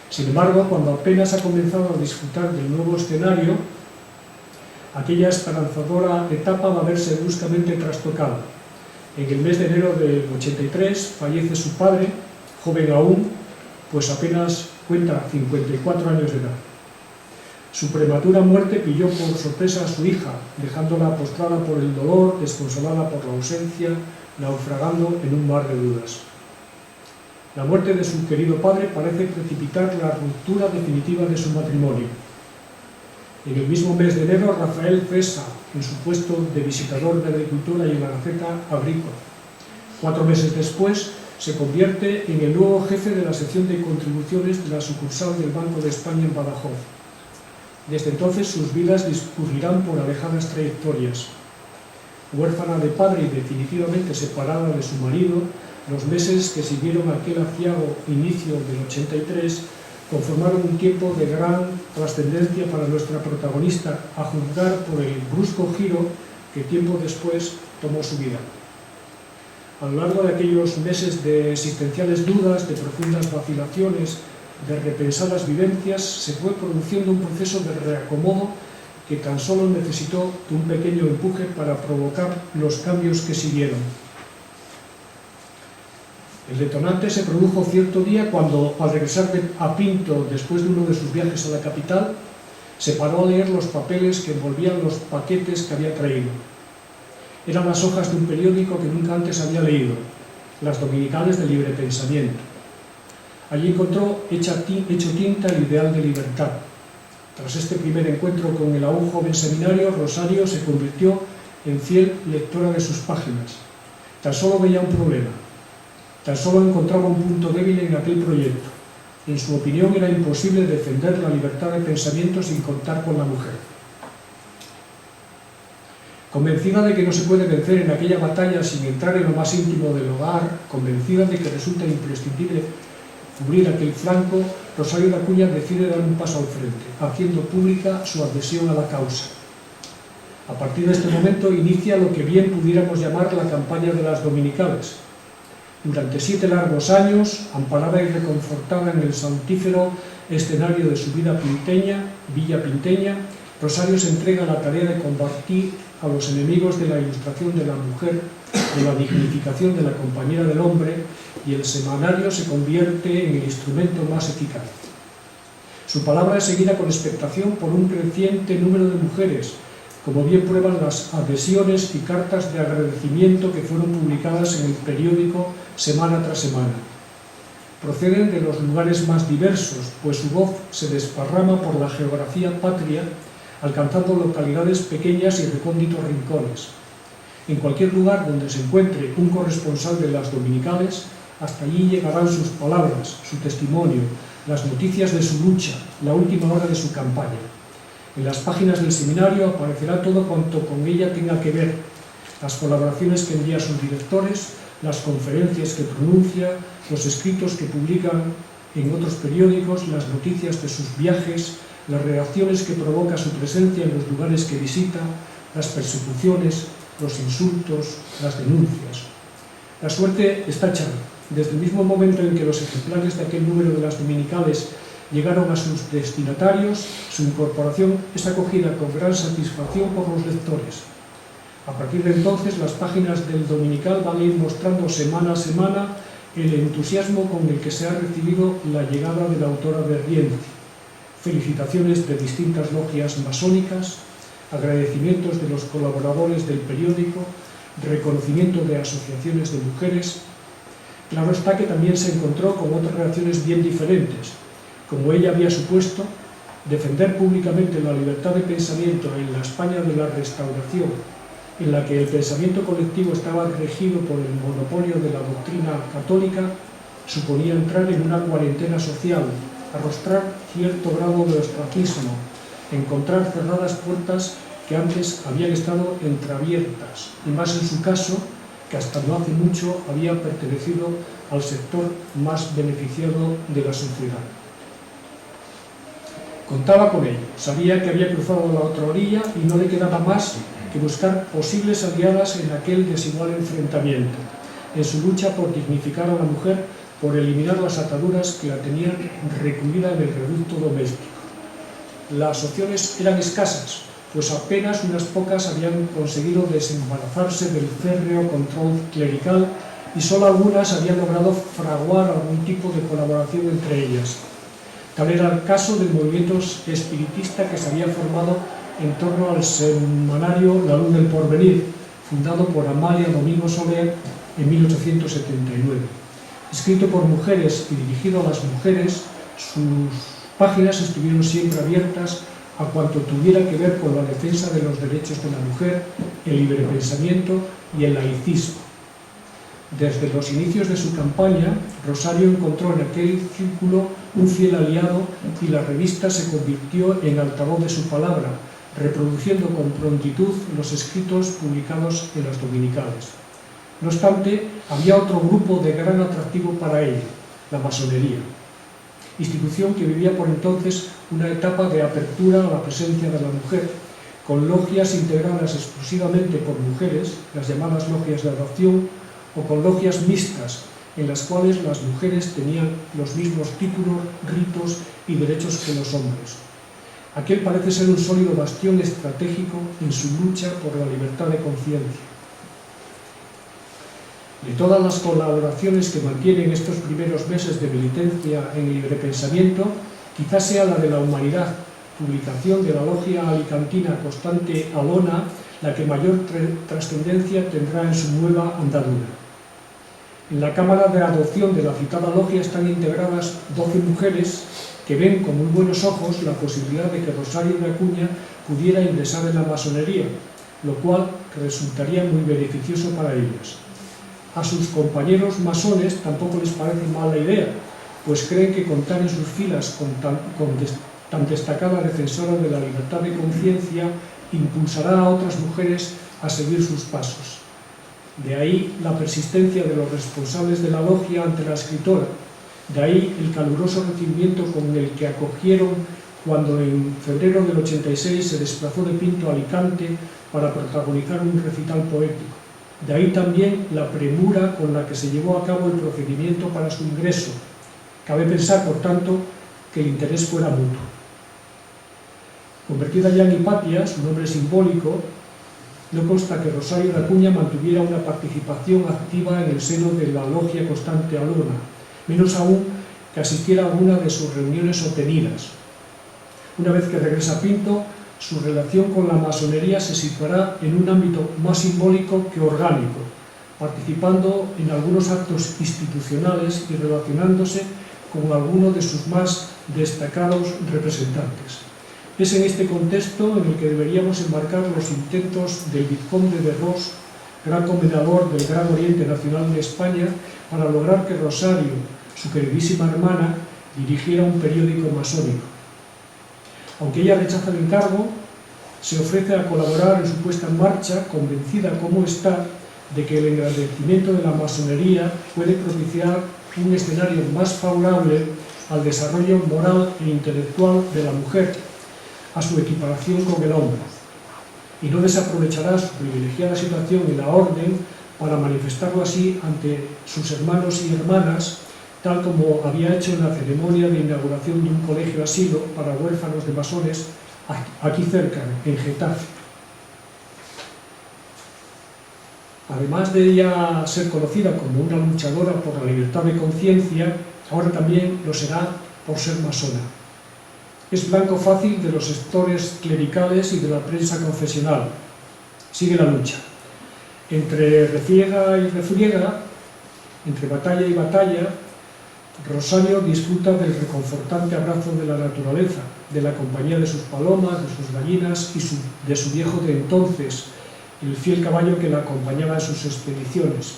Sin embargo, cuando apenas ha comenzado a disfrutar del nuevo escenario, aquella esperanzadora etapa va a verse bruscamente trastocada. En el mes de enero del 83 fallece su padre, joven aún, pues apenas cuenta 54 años de edad. Su prematura muerte pilló por sorpresa a su hija, dejándola postrada por el dolor, desconsolada por la ausencia, naufragando en un mar de dudas. La muerte de su querido padre parece precipitar la ruptura definitiva de su matrimonio. En el mismo mes de enero, Rafael cesa en su puesto de visitador de Agricultura y en la Gaceta Agrícola. 4 meses después, se convierte en el nuevo jefe de la sección de contribuciones de la sucursal del Banco de España en Badajoz. Desde entonces sus vidas discurrirán por alejadas trayectorias. Huérfana de padre y definitivamente separada de su marido, los meses que siguieron aquel aciago inicio del 83 conformaron un tiempo de gran trascendencia para nuestra protagonista, a juzgar por el brusco giro que tiempo después tomó su vida. A lo largo de aquellos meses de existenciales dudas, de profundas vacilaciones, de repensadas vivencias, se fue produciendo un proceso de reacomodo que tan solo necesitó de un pequeño empuje para provocar los cambios que siguieron. El detonante se produjo cierto día cuando, al regresar a Pinto después de uno de sus viajes a la capital, se paró a leer los papeles que envolvían los paquetes que había traído. Eran las hojas de un periódico que nunca antes había leído, las dominicales de Libre Pensamiento. Allí encontró hecho tinta el ideal de libertad. Tras este primer encuentro con el aún joven seminario, Rosario se convirtió en fiel lectora de sus páginas. Tan solo veía un problema. Tan solo encontraba un punto débil en aquel proyecto. En su opinión, era imposible defender la libertad de pensamiento sin contar con la mujer. Convencida de que no se puede vencer en aquella batalla sin entrar en lo más íntimo del hogar, convencida de que resulta imprescindible cubrir aquel flanco, Rosario de Acuña decide dar un paso al frente, haciendo pública su adhesión a la causa. A partir de este momento inicia lo que bien pudiéramos llamar la campaña de las dominicales. Durante 7 largos años, amparada y reconfortada en el salutífero escenario de su vida pinteña, Villa Pinteña, Rosario se entrega a la tarea de combatir a los enemigos de la ilustración de la mujer de la dignificación de la compañera del hombre y el semanario se convierte en el instrumento más eficaz. Su palabra es seguida con expectación por un creciente número de mujeres, como bien prueban las adhesiones y cartas de agradecimiento que fueron publicadas en el periódico semana tras semana. Proceden de los lugares más diversos, pues su voz se desparrama por la geografía patria, alcanzando localidades pequeñas y recónditos rincones. En cualquier lugar donde se encuentre un corresponsal de las dominicales, hasta allí llegarán sus palabras, su testimonio, las noticias de su lucha, la última hora de su campaña. En las páginas del seminario aparecerá todo cuanto con ella tenga que ver, las colaboraciones que envía a sus directores, las conferencias que pronuncia, los escritos que publican en otros periódicos, las noticias de sus viajes, las reacciones que provoca su presencia en los lugares que visita, las persecuciones, los insultos, las denuncias. La suerte está echada. Desde el mismo momento en que los ejemplares de aquel número de las dominicales llegaron a sus destinatarios, su incorporación es acogida con gran satisfacción por los lectores. A partir de entonces, las páginas del dominical van a ir mostrando semana a semana el entusiasmo con el que se ha recibido la llegada de la autora de Rienzi. Felicitaciones de distintas logias masónicas, agradecimientos de los colaboradores del periódico, reconocimiento de asociaciones de mujeres. Claro está que también se encontró con otras reacciones bien diferentes. Como ella había supuesto, defender públicamente la libertad de pensamiento en la España de la Restauración, en la que el pensamiento colectivo estaba regido por el monopolio de la doctrina católica, suponía entrar en una cuarentena social, arrostrar cierto grado de ostracismo, encontrar cerradas puertas que antes habían estado entreabiertas, y más en su caso, que hasta no hace mucho había pertenecido al sector más beneficiado de la sociedad. Contaba con ello, sabía que había cruzado la otra orilla y no le quedaba más que buscar posibles aliadas en aquel desigual enfrentamiento, en su lucha por dignificar a la mujer, por eliminar las ataduras que la tenían recluida en el reducto doméstico. Las opciones eran escasas, pues apenas unas pocas habían conseguido desembarazarse del férreo control clerical y solo algunas habían logrado fraguar algún tipo de colaboración entre ellas. Tal era el caso del movimiento espiritista que se había formado en torno al semanario La Luz del Porvenir, fundado por Amalia Domingo Soler en 1879. Escrito por mujeres y dirigido a las mujeres, sus páginas estuvieron siempre abiertas a cuanto tuviera que ver con la defensa de los derechos de la mujer, el libre pensamiento y el laicismo. Desde los inicios de su campaña, Rosario encontró en aquel círculo un fiel aliado y la revista se convirtió en altavoz de su palabra, reproduciendo con prontitud los escritos publicados en las dominicales. No obstante, había otro grupo de gran atractivo para ella, la masonería, institución que vivía por entonces una etapa de apertura a la presencia de la mujer, con logias integradas exclusivamente por mujeres, las llamadas logias de adopción, o con logias mixtas, en las cuales las mujeres tenían los mismos títulos, ritos y derechos que los hombres. Aquel parece ser un sólido bastión estratégico en su lucha por la libertad de conciencia. De todas las colaboraciones que mantienen estos primeros meses de militancia en libre pensamiento, quizás sea la de la humanidad, publicación de la logia alicantina Constante Alona, la que mayor trascendencia tendrá en su nueva andadura. En la cámara de adopción de la citada logia están integradas 12 mujeres que ven con muy buenos ojos la posibilidad de que Rosario de Acuña pudiera ingresar en la masonería, lo cual resultaría muy beneficioso para ellas. A sus compañeros masones tampoco les parece mala idea, pues creen que contar en sus filas con tan destacada defensora de la libertad de conciencia impulsará a otras mujeres a seguir sus pasos. De ahí la persistencia de los responsables de la logia ante la escritora, de ahí el caluroso recibimiento con el que acogieron cuando en febrero del 86 se desplazó de Pinto a Alicante para protagonizar un recital poético. De ahí también la premura con la que se llevó a cabo el procedimiento para su ingreso. Cabe pensar, por tanto, que el interés fuera mutuo. Convertida ya en Hipatia, su nombre simbólico, no consta que Rosario de Acuña mantuviera una participación activa en el seno de la Logia Constante Alona, menos aún que asistiera a alguna de sus reuniones obtenidas. Una vez que regresa Pinto, su relación con la masonería se situará en un ámbito más simbólico que orgánico, participando en algunos actos institucionales y relacionándose con algunos de sus más destacados representantes. Es en este contexto en el que deberíamos enmarcar los intentos del vizconde de Ros, gran comendador del Gran Oriente Nacional de España, para lograr que Rosario, su queridísima hermana, dirigiera un periódico masónico. Aunque ella rechaza el encargo, se ofrece a colaborar en su puesta en marcha, convencida como está de que el engrandecimiento de la masonería puede propiciar un escenario más favorable al desarrollo moral e intelectual de la mujer, a su equiparación con el hombre, y no desaprovechará su privilegiada situación en la orden para manifestarlo así ante sus hermanos y hermanas, tal como había hecho en la ceremonia de inauguración de un colegio asilo para huérfanos de masones aquí cerca, en Getafe. Además de ella ser conocida como una luchadora por la libertad de conciencia, ahora también lo será por ser masona. Es blanco fácil de los sectores clericales y de la prensa confesional. Sigue la lucha. Entre refriega y refriega, entre batalla y batalla, Rosario disfruta del reconfortante abrazo de la naturaleza, de la compañía de sus palomas, de sus gallinas y de su viejo de entonces, el fiel caballo que la acompañaba en sus expediciones.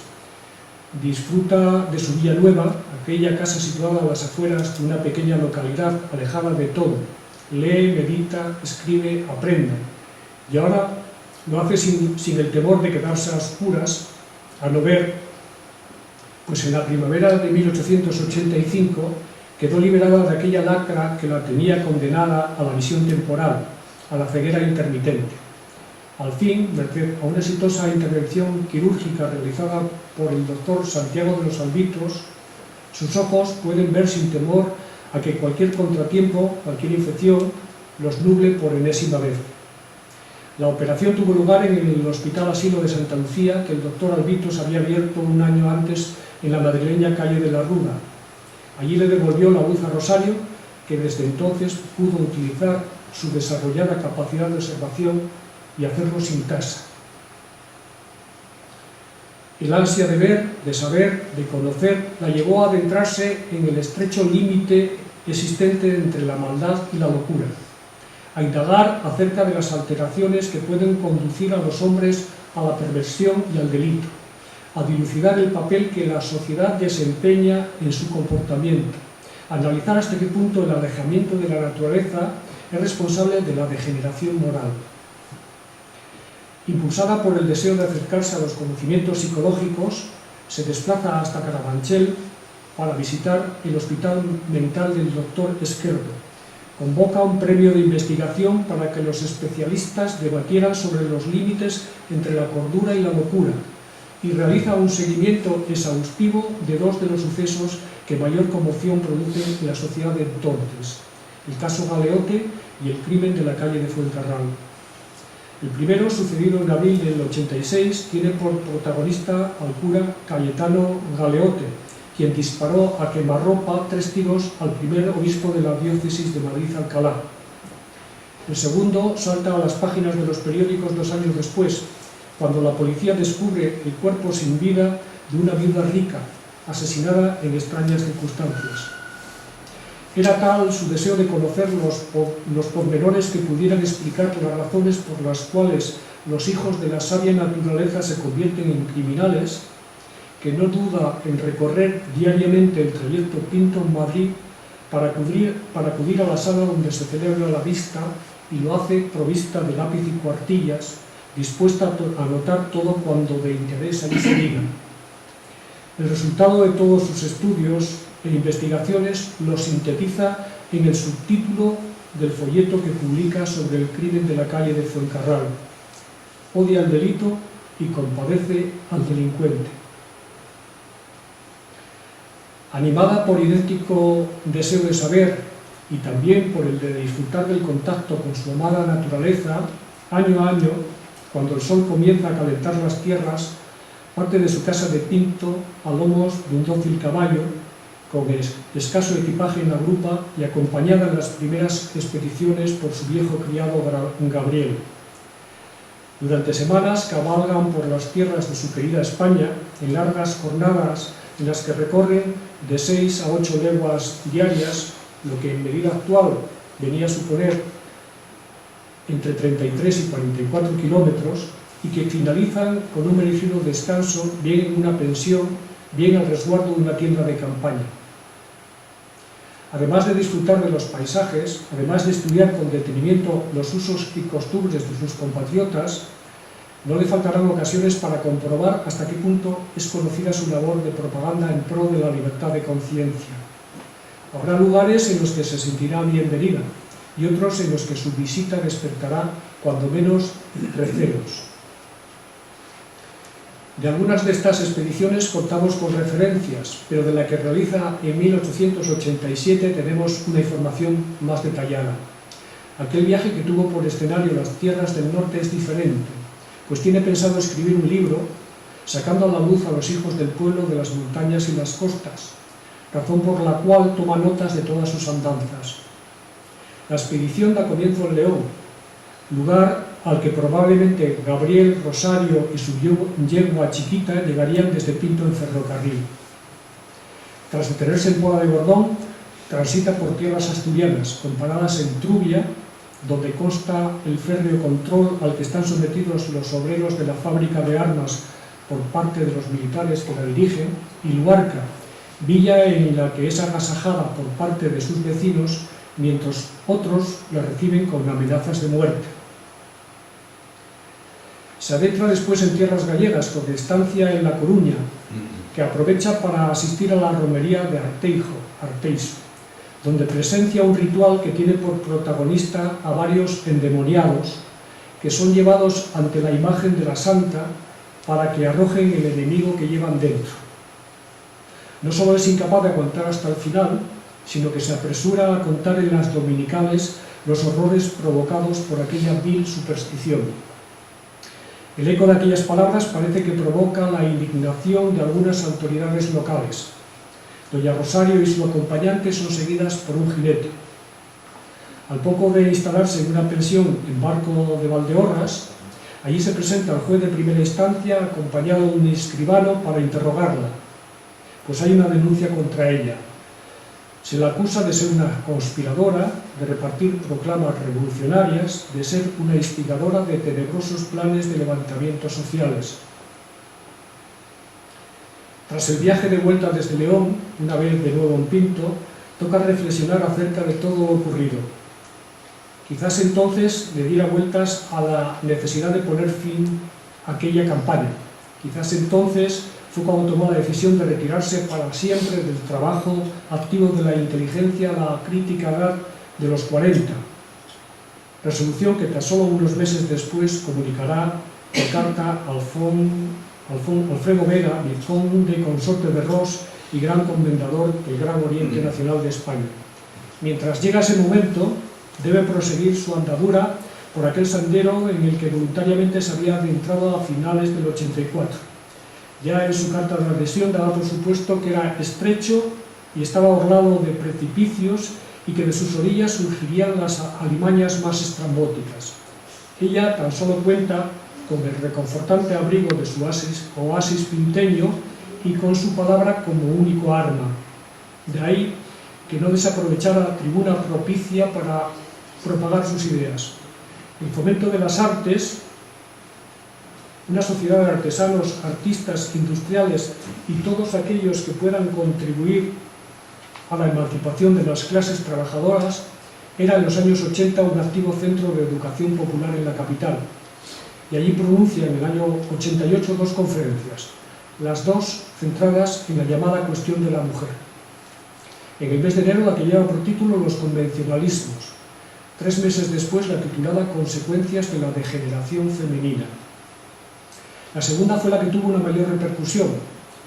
Disfruta de su Villa Nueva, aquella casa situada a las afueras de una pequeña localidad alejada de todo. Lee, medita, escribe, aprende. Y ahora lo hace sin el temor de quedarse a oscuras, a no ver, pues en la primavera de 1885 quedó liberada de aquella lacra que la tenía condenada a la visión temporal, a la ceguera intermitente. Al fin, merced a una exitosa intervención quirúrgica realizada por el doctor Santiago de los Albitos, sus ojos pueden ver sin temor a que cualquier contratiempo, cualquier infección, los nuble por enésima vez. La operación tuvo lugar en el Hospital Asilo de Santa Lucía, que el doctor Albitos había abierto un año antes en la madrileña calle de la Ruda. Allí le devolvió la luz a Rosario, que desde entonces pudo utilizar su desarrollada capacidad de observación y hacerlo sin tasa. El ansia de ver, de saber, de conocer, la llevó a adentrarse en el estrecho límite existente entre la maldad y la locura, a indagar acerca de las alteraciones que pueden conducir a los hombres a la perversión y al delito, a dilucidar el papel que la sociedad desempeña en su comportamiento, a analizar hasta qué punto el alejamiento de la naturaleza es responsable de la degeneración moral. Impulsada por el deseo de acercarse a los conocimientos psicológicos, se desplaza hasta Carabanchel para visitar el hospital mental del doctor Esquerdo. Convoca un premio de investigación para que los especialistas debatieran sobre los límites entre la cordura y la locura, y realiza un seguimiento exhaustivo de dos de los sucesos que mayor conmoción producen en la sociedad de entonces: el caso Galeote y el crimen de la calle de Fuencarral. El primero, sucedido en abril del 86, tiene por protagonista al cura Cayetano Galeote, quien disparó a quemarropa 3 tiros al primer obispo de la diócesis de Madrid-Alcalá. El segundo salta a las páginas de los periódicos 2 años después, cuando la policía descubre el cuerpo sin vida de una viuda rica, asesinada en extrañas circunstancias. Era tal su deseo de conocer los pormenores que pudieran explicar las razones por las cuales los hijos de la sabia naturaleza se convierten en criminales, que no duda en recorrer diariamente el trayecto Pinto-Madrid para acudir a la sala donde se celebra la vista, y lo hace provista de lápiz y cuartillas, dispuesta a anotar todo cuando de interés allí se diga. El resultado de todos sus estudios e investigaciones lo sintetiza en el subtítulo del folleto que publica sobre el crimen de la calle de Fuencarral: odia el delito y compadece al delincuente. Animada por idéntico deseo de saber y también por el de disfrutar del contacto con su amada naturaleza, año a año cuando el sol comienza a calentar las tierras, parte de su casa de Pinto a lomos de un dócil caballo, con escaso equipaje en la grupa y acompañada en las primeras expediciones por su viejo criado Gabriel. Durante semanas cabalgan por las tierras de su querida España en largas jornadas en las que recorren de 6 a 8 leguas diarias, lo que en medida actual venía a suponer entre 33 y 44 kilómetros, y que finalizan con un merecido descanso, bien en una pensión, bien al resguardo de una tienda de campaña. Además de disfrutar de los paisajes, además de estudiar con detenimiento los usos y costumbres de sus compatriotas, no le faltarán ocasiones para comprobar hasta qué punto es conocida su labor de propaganda en pro de la libertad de conciencia. Habrá lugares en los que se sentirá bienvenida y otros en los que su visita despertará, cuando menos, recelos. De algunas de estas expediciones contamos con referencias, pero de la que realiza en 1887 tenemos una información más detallada. Aquel viaje que tuvo por escenario las tierras del norte es diferente, pues tiene pensado escribir un libro sacando a la luz a los hijos del pueblo de las montañas y las costas, razón por la cual toma notas de todas sus andanzas. La expedición da comienzo en León, lugar al que probablemente Gabriel, Rosario y su yegua chiquita llegarían desde Pinto en ferrocarril. Tras detenerse en Puebla de Bordón, transita por tierras asturianas, con paradas en Trubia, donde consta el férreo control al que están sometidos los obreros de la fábrica de armas por parte de los militares que la dirigen, y Luarca, villa en la que es agasajada por parte de sus vecinos, mientras otros la reciben con amenazas de muerte. Se adentra después en tierras gallegas, con estancia en La Coruña, que aprovecha para asistir a la romería de Arteixo, donde presencia un ritual que tiene por protagonista a varios endemoniados, que son llevados ante la imagen de la santa para que arrojen el enemigo que llevan dentro. No solo es incapaz de aguantar hasta el final, sino que se apresura a contar en las dominicales los horrores provocados por aquella vil superstición. El eco de aquellas palabras parece que provoca la indignación de algunas autoridades locales. Doña Rosario y su acompañante son seguidas por un jinete. Al poco de instalarse en una pensión en Barco de Valdeorras, allí se presenta el juez de primera instancia acompañado de un escribano para interrogarla, pues hay una denuncia contra ella. Se la acusa de ser una conspiradora, de repartir proclamas revolucionarias, de ser una instigadora de tenebrosos planes de levantamientos sociales. Tras el viaje de vuelta desde León, una vez de nuevo en Pinto, toca reflexionar acerca de todo lo ocurrido. Quizás entonces le diera vueltas a la necesidad de poner fin a aquella campaña. Quizás entonces fue cuando tomó la decisión de retirarse para siempre del trabajo activo de la inteligencia a la crítica edad de los 40, resolución que tan solo unos meses después comunicará por carta Alfredo Vega, vizconde consorte de Ros y gran comendador del Gran Oriente Nacional de España. Mientras llega ese momento, debe proseguir su andadura por aquel sendero en el que voluntariamente se había adentrado a finales del 84. Ya en su carta de adhesión daba por supuesto que era estrecho y estaba orlado de precipicios y que de sus orillas surgirían las alimañas más estrambóticas. Ella tan solo cuenta con el reconfortante abrigo de su oasis pinteño y con su palabra como único arma. De ahí que no desaprovechara la tribuna propicia para propagar sus ideas. El fomento de las artes, una sociedad de artesanos, artistas, industriales y todos aquellos que puedan contribuir a la emancipación de las clases trabajadoras, era en los años 80 un activo centro de educación popular en la capital. Y allí pronuncia en el año 88 dos conferencias, las dos centradas en la llamada cuestión de la mujer. En el mes de enero la que lleva por título Los convencionalismos, 3 meses después la titulada Consecuencias de la degeneración femenina. La segunda fue la que tuvo una mayor repercusión,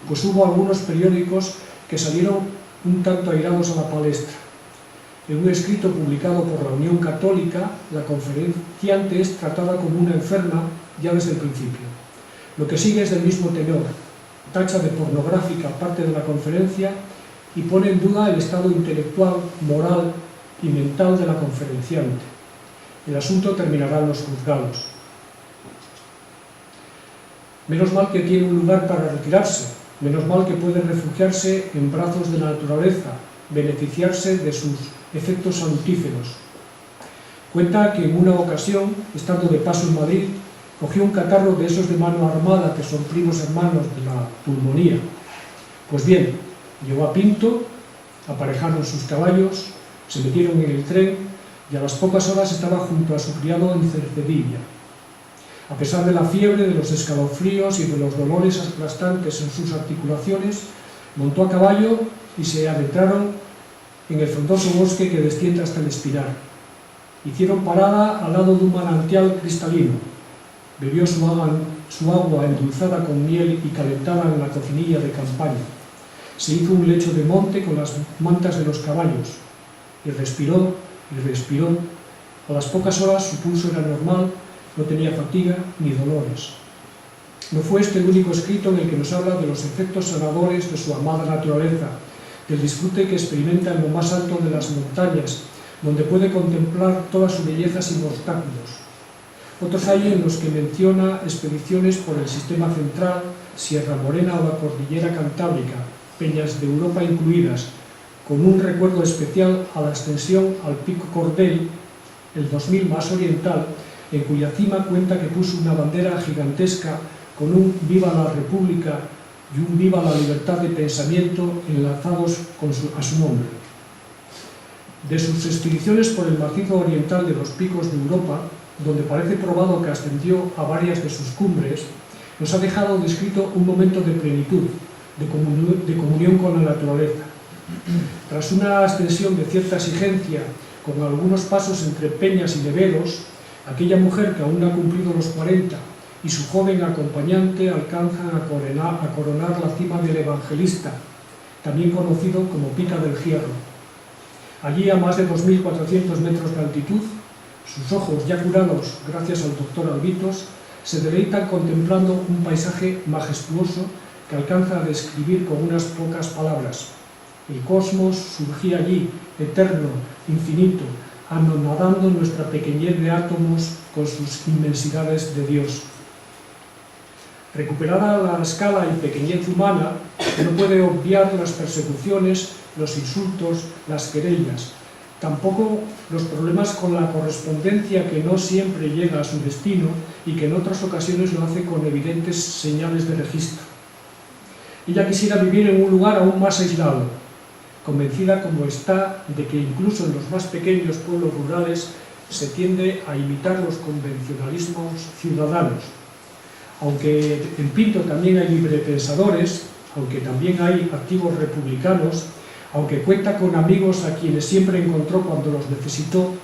pues hubo algunos periódicos que salieron un tanto airados a la palestra. En un escrito publicado por la Unión Católica, la conferenciante es tratada como una enferma ya desde el principio. Lo que sigue es del mismo tenor, tacha de pornográfica parte de la conferencia y pone en duda el estado intelectual, moral y mental de la conferenciante. El asunto terminará en los juzgados. Menos mal que tiene un lugar para retirarse, menos mal que puede refugiarse en brazos de la naturaleza, beneficiarse de sus efectos salutíferos. Cuenta que en una ocasión, estando de paso en Madrid, cogió un catarro de esos de mano armada que son primos hermanos de la pulmonía. Pues bien, llegó a Pinto, aparejaron sus caballos, se metieron en el tren y a las pocas horas estaba junto a su criado en Cercedilla. A pesar de la fiebre, de los escalofríos y de los dolores aplastantes en sus articulaciones, montó a caballo y se adentraron en el frondoso bosque que desciende hasta el Espinar. Hicieron parada al lado de un manantial cristalino. Bebió su agua endulzada con miel y calentada en la cocinilla de campaña. Se hizo un lecho de monte con las mantas de los caballos y respiró y respiró. A las pocas horas su pulso era normal, no tenía fatiga ni dolores. No fue este el único escrito en el que nos habla de los efectos sanadores de su amada naturaleza, del disfrute que experimenta en lo más alto de las montañas, donde puede contemplar toda su belleza sin obstáculos. Otros hay en los que menciona expediciones por el sistema central, Sierra Morena o la cordillera Cantábrica, peñas de Europa incluidas, con un recuerdo especial a la extensión al Pico Cordel, el 2000 más oriental, en cuya cima cuenta que puso una bandera gigantesca con un Viva la República y un Viva la Libertad de Pensamiento enlazados a su nombre. De sus expediciones por el macizo oriental de los picos de Europa, donde parece probado que ascendió a varias de sus cumbres, nos ha dejado descrito un momento de plenitud, de comunión con la naturaleza. Tras una ascensión de cierta exigencia, con algunos pasos entre peñas y neveros, aquella mujer que aún no ha cumplido los 40 y su joven acompañante alcanzan a coronar la cima del Evangelista, también conocido como Pica del Hierro. Allí, a más de 2.400 metros de altitud, sus ojos, ya curados gracias al doctor Albitos, se deleitan contemplando un paisaje majestuoso que alcanza a describir con unas pocas palabras. El cosmos surgía allí, eterno, infinito, anonadando nuestra pequeñez de átomos con sus inmensidades de Dios. Recuperada la escala y pequeñez humana, no puede obviar las persecuciones, los insultos, las querellas, tampoco los problemas con la correspondencia que no siempre llega a su destino y que en otras ocasiones lo hace con evidentes señales de registro. Ella quisiera vivir en un lugar aún más aislado, convencida como está de que incluso en los más pequeños pueblos rurales se tiende a imitar los convencionalismos ciudadanos. Aunque en Pinto también hay librepensadores, aunque también hay activos republicanos, aunque cuenta con amigos a quienes siempre encontró cuando los necesitó,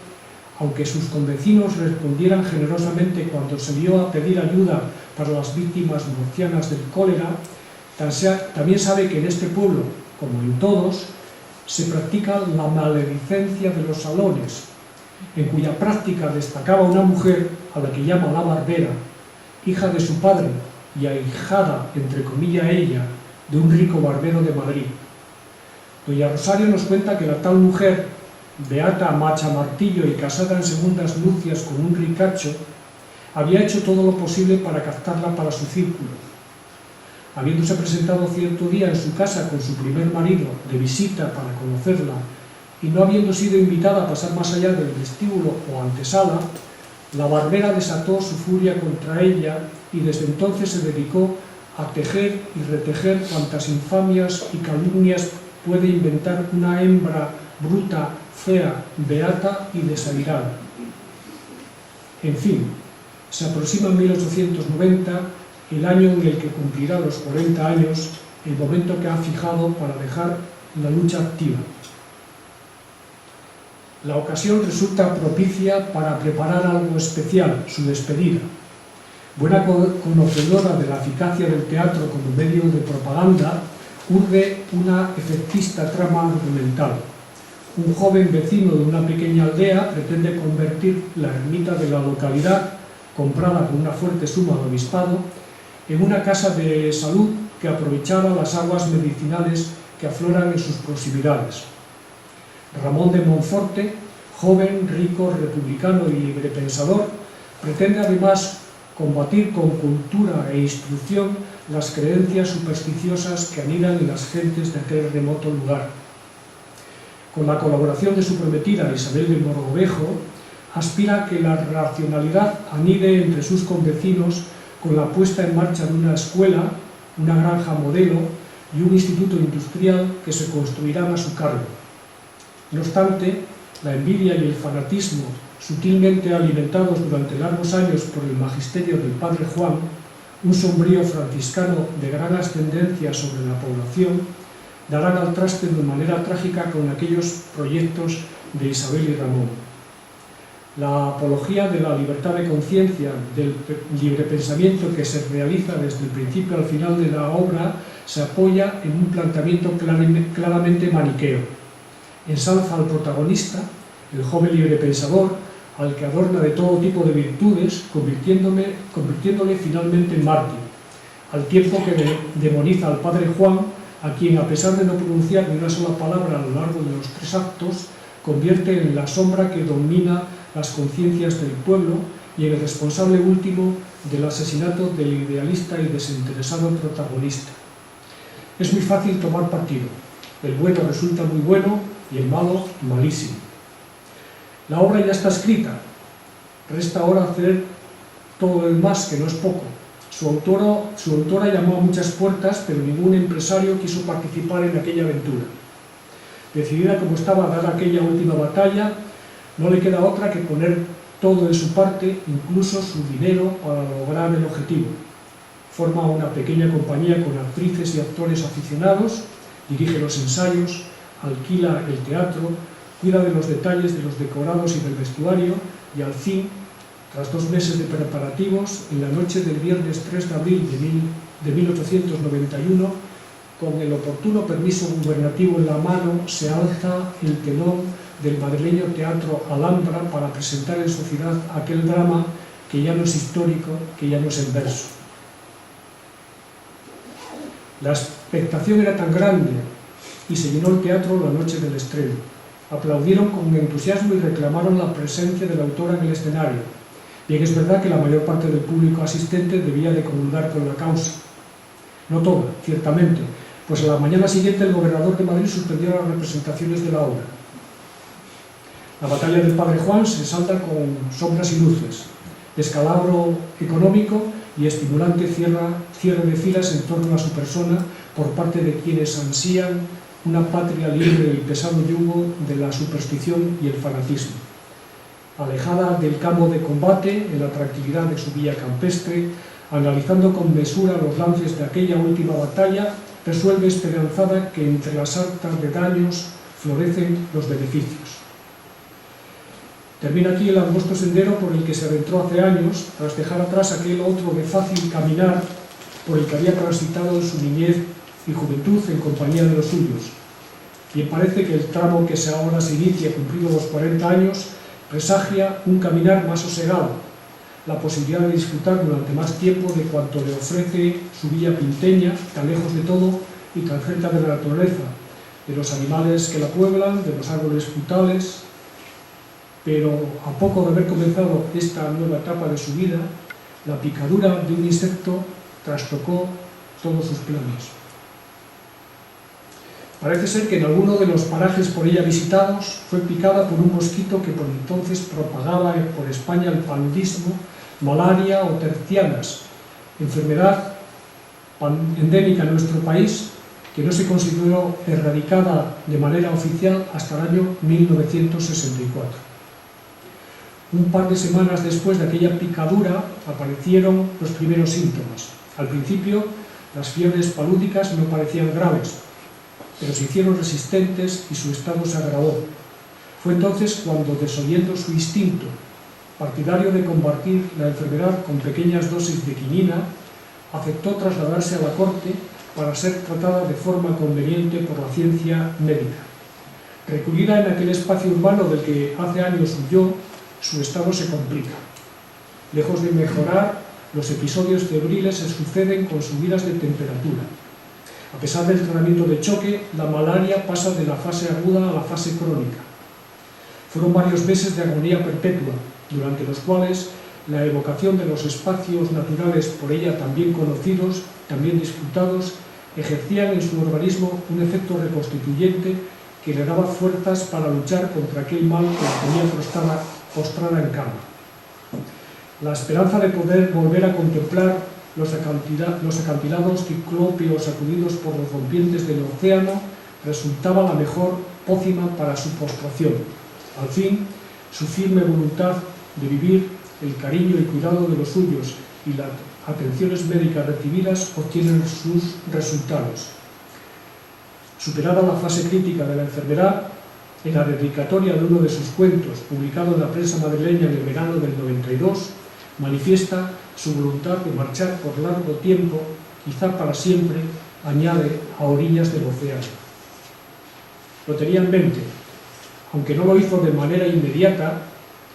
aunque sus convecinos respondieran generosamente cuando se dio a pedir ayuda para las víctimas murcianas del cólera, también sabe que en este pueblo, como en todos, se practica la maledicencia de los salones, en cuya práctica destacaba una mujer a la que llama la barbera, hija de su padre y ahijada, entre comillas ella, de un rico barbero de Madrid. Doña Rosario nos cuenta que la tal mujer, beata machamartillo y casada en segundas nupcias con un ricacho, había hecho todo lo posible para captarla para su círculo. Habiéndose presentado cierto día en su casa con su primer marido de visita para conocerla y no habiendo sido invitada a pasar más allá del vestíbulo o antesala, la barbera desató su furia contra ella y desde entonces se dedicó a tejer y retejer cuantas infamias y calumnias puede inventar una hembra bruta, fea, beata y desairada. En fin, se aproxima 1890, el año en el que cumplirá los 40 años, el momento que ha fijado para dejar la lucha activa. La ocasión resulta propicia para preparar algo especial, su despedida. Buena conocedora de la eficacia del teatro como medio de propaganda, urge una efectista trama argumental. Un joven vecino de una pequeña aldea pretende convertir la ermita de la localidad, comprada con una fuerte suma de obispado, en una casa de salud que aprovechaba las aguas medicinales que afloran en sus proximidades. Ramón de Monforte, joven, rico, republicano y librepensador, pretende además combatir con cultura e instrucción las creencias supersticiosas que anidan en las gentes de aquel remoto lugar. Con la colaboración de su prometida Isabel de Mogrovejo, aspira a que la racionalidad anide entre sus convecinos con la puesta en marcha de una escuela, una granja modelo y un instituto industrial que se construirán a su cargo. No obstante, la envidia y el fanatismo, sutilmente alimentados durante largos años por el magisterio del padre Juan, un sombrío franciscano de gran ascendencia sobre la población, darán al traste de manera trágica con aquellos proyectos de Isabel y Ramón. La apología de la libertad de conciencia, del libre pensamiento que se realiza desde el principio al final de la obra, se apoya en un planteamiento claramente maniqueo. Ensalza al protagonista, el joven librepensador, al que adorna de todo tipo de virtudes, convirtiéndole finalmente en mártir, al tiempo que demoniza al padre Juan, a quien, a pesar de no pronunciar ni una sola palabra a lo largo de los 3 actos, convierte en la sombra que domina las conciencias del pueblo y en el responsable último del asesinato del idealista y desinteresado protagonista. Es muy fácil tomar partido. El bueno resulta muy bueno y el malo malísimo. La obra ya está escrita. Resta ahora hacer todo lo demás, que no es poco. Su autora llamó a muchas puertas, pero ningún empresario quiso participar en aquella aventura. Decidida como estaba a dar aquella última batalla, no le queda otra que poner todo de su parte, incluso su dinero, para lograr el objetivo. Forma una pequeña compañía con actrices y actores aficionados, dirige los ensayos, alquila el teatro, cuida de los detalles de los decorados y del vestuario y al fin, tras 2 meses de preparativos, en la noche del viernes 3 de abril de 1891, con el oportuno permiso gubernativo en la mano, se alza el telón del madrileño Teatro Alhambra para presentar en sociedad aquel drama que ya no es histórico, que ya no es en verso. La expectación era tan grande y se llenó el teatro la noche del estreno. Aplaudieron con entusiasmo y reclamaron la presencia de la autora en el escenario. Bien es verdad que la mayor parte del público asistente debía de comulgar con la causa. No toda, ciertamente, pues a la mañana siguiente el gobernador de Madrid suspendió las representaciones de la obra. La batalla del padre Juan se salda con sombras y luces, descalabro económico y estimulante cierre de filas en torno a su persona por parte de quienes ansían una patria libre del pesado yugo de la superstición y el fanatismo. Alejada del campo de combate, en la tranquilidad de su villa campestre, analizando con mesura los lances de aquella última batalla, resuelve esperanzada que entre las sartas de daños florecen los beneficios. Termina aquí el angosto sendero por el que se adentró hace años, tras dejar atrás aquel otro de fácil caminar por el que había transitado en su niñez y juventud en compañía de los suyos. Y parece que el tramo que ahora se inicia cumplidos los 40 años presagia un caminar más sosegado, la posibilidad de disfrutar durante más tiempo de cuanto le ofrece su villa pinteña, tan lejos de todo y tan cerca de la naturaleza, de los animales que la pueblan, de los árboles frutales. Pero a poco de haber comenzado esta nueva etapa de su vida, la picadura de un insecto trastocó todos sus planes. Parece ser que en alguno de los parajes por ella visitados fue picada por un mosquito que por entonces propagaba por España el paludismo, malaria o tercianas, enfermedad endémica en nuestro país que no se consideró erradicada de manera oficial hasta el año 1964. Un par de semanas después de aquella picadura aparecieron los primeros síntomas. Al principio, las fiebres palúdicas no parecían graves, pero se hicieron resistentes y su estado se agravó. Fue entonces cuando, desoyendo su instinto, partidario de combatir la enfermedad con pequeñas dosis de quinina, aceptó trasladarse a la corte para ser tratada de forma conveniente por la ciencia médica. Recluida en aquel espacio urbano del que hace años huyó, su estado se complica. Lejos de mejorar, los episodios febriles se suceden con subidas de temperatura. A pesar del tratamiento de choque, la malaria pasa de la fase aguda a la fase crónica. Fueron varios meses de agonía perpetua, durante los cuales la evocación de los espacios naturales por ella también conocidos, también disfrutados, ejercían en su organismo un efecto reconstituyente que le daba fuerzas para luchar contra aquel mal que la tenía postrada en cama. La esperanza de poder volver a contemplar los acantilados ciclópeos sacudidos por los rompientes del océano resultaba la mejor pócima para su postración. Al fin, su firme voluntad de vivir, el cariño y cuidado de los suyos y las atenciones médicas recibidas obtienen sus resultados. Superada la fase crítica de la enfermedad, en la dedicatoria de uno de sus cuentos, publicado en la prensa madrileña en el verano del 92, manifiesta su voluntad de marchar por largo tiempo, quizá para siempre, añade, a orillas del océano. Lo tenía en mente. Aunque no lo hizo de manera inmediata,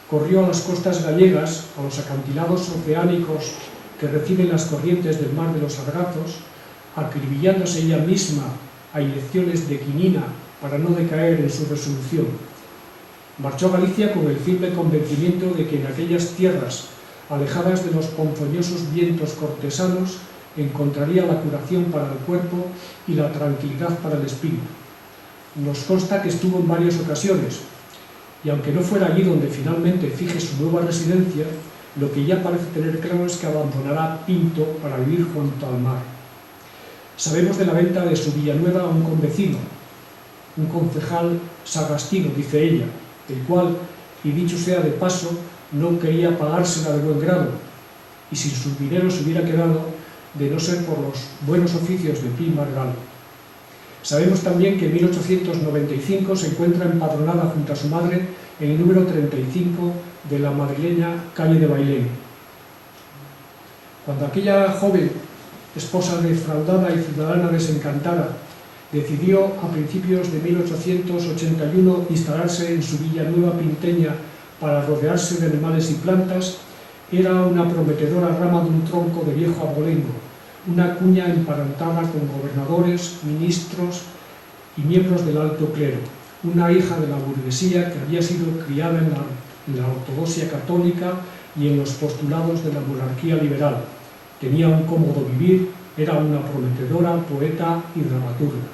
corrió a las costas gallegas, a los acantilados oceánicos que reciben las corrientes del mar de los Sargazos, acribillándose ella misma a inyecciones de quinina para no decaer en su resolución. Marchó a Galicia con el firme convencimiento de que en aquellas tierras, alejadas de los ponzoñosos vientos cortesanos, encontraría la curación para el cuerpo y la tranquilidad para el espíritu. Nos consta que estuvo en varias ocasiones, y aunque no fuera allí donde finalmente fije su nueva residencia, lo que ya parece tener claro es que abandonará Pinto para vivir junto al mar. Sabemos de la venta de su Villanueva a un convecino, un concejal sagastino, dice ella, el cual, y dicho sea de paso, no quería pagársela de buen grado, y sin su dinero se hubiera quedado de no ser por los buenos oficios de Pi Margall. Sabemos también que en 1895 se encuentra empadronada junto a su madre en el número 35 de la madrileña calle de Bailén. Cuando aquella joven, esposa defraudada y ciudadana desencantada, decidió a principios de 1881 instalarse en su Villanueva pinteña para rodearse de animales y plantas, era una prometedora rama de un tronco de viejo abolengo, una cuña emparentada con gobernadores, ministros y miembros del alto clero, una hija de la burguesía que había sido criada en la ortodoxia católica y en los postulados de la monarquía liberal. Tenía un cómodo vivir, era una prometedora poeta y dramaturga.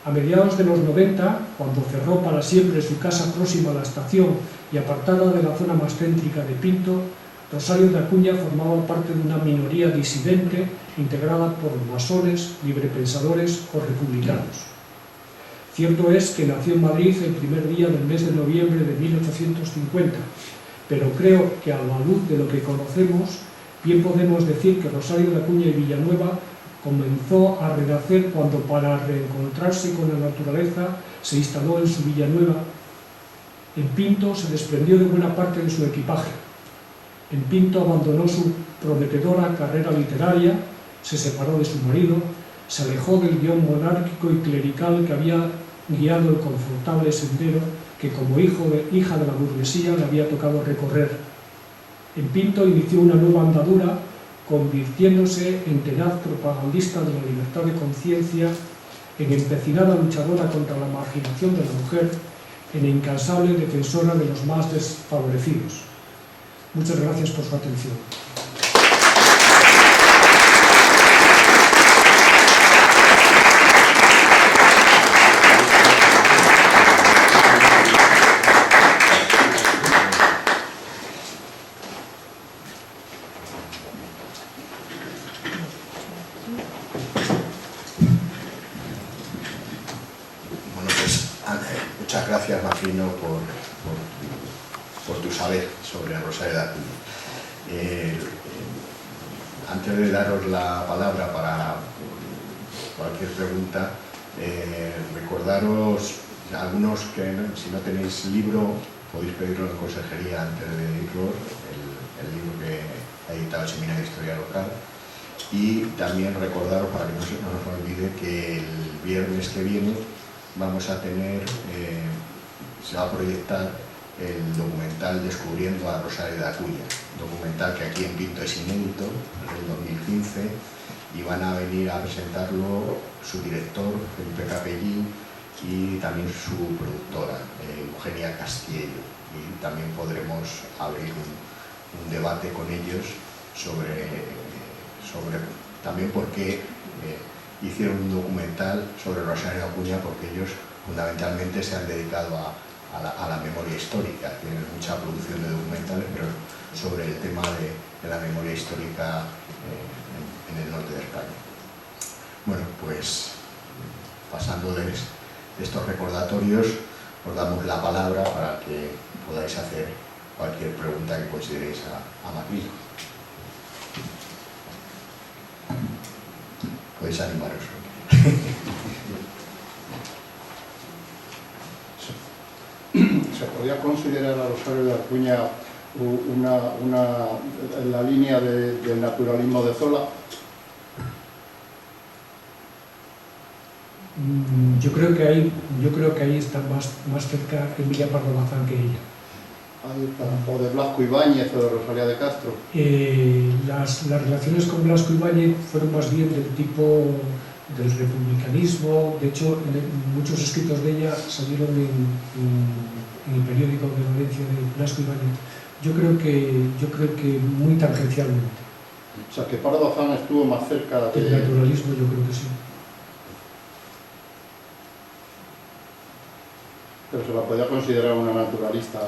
A mediados de los 90, cuando cerró para siempre su casa próxima a la estación y apartada de la zona más céntrica de Pinto, Rosario de Acuña formaba parte de una minoría disidente integrada por masones, librepensadores o republicanos. Cierto es que nació en Madrid el primer día del mes de noviembre de 1850, pero creo que a la luz de lo que conocemos, bien podemos decir que Rosario de Acuña y Villanueva comenzó a renacer cuando, para reencontrarse con la naturaleza, se instaló en su Villanueva. En Pinto se desprendió de buena parte de su equipaje. En Pinto abandonó su prometedora carrera literaria, se separó de su marido, se alejó del guión monárquico y clerical que había guiado el confortable sendero que como hija de la burguesía le había tocado recorrer. En Pinto inició una nueva andadura, convirtiéndose en tenaz propagandista de la libertad de conciencia, en empecinada luchadora contra la marginación de la mujer, en incansable defensora de los más desfavorecidos. Muchas gracias por su atención. Bueno, pues muchas gracias, Martino, por tu saber sobre Rosario de Acuña. Antes de daros la palabra para cualquier pregunta, recordaros algunos que si no tenéis libro podéis pedirlo en consejería antes de irlo, el libro que ha editado el Seminario de Historia Local, y también recordaros, para que no se nos olvide, que el viernes que viene vamos a tener, se va a proyectar el documental Descubriendo a Rosario de Acuña, documental que aquí en Pinto es inédito, es del 2015, y van a venir a presentarlo su director, Felipe Capellín, y también su productora, Eugenia Castillo, y también podremos abrir un debate con ellos sobre también por qué hicieron un documental sobre Rosario de Acuña, porque ellos fundamentalmente se han dedicado a la memoria histórica. Tienen mucha producción de documentales, pero sobre el tema de la memoria histórica en el norte de España. Bueno, pues pasando de estos recordatorios, os damos la palabra para que podáis hacer cualquier pregunta que consideréis a Macri. Podéis animaros. ¿Se podría considerar a Rosario de Acuña en la línea del naturalismo de Zola? Yo creo que ahí está más cerca Emilia Pardo Bazán que ella. Ahí está. O de Blasco Ibáñez o de Rosalía de Castro. Las relaciones con Blasco Ibáñez fueron más bien del tipo del republicanismo. De hecho, muchos escritos de ella salieron en el periódico de Valencia de Blasco Ibáñez. Yo creo que muy tangencialmente. O sea, que Pardo Bazán estuvo más cerca del naturalismo, yo creo que sí. Pero se la podía considerar una naturalista.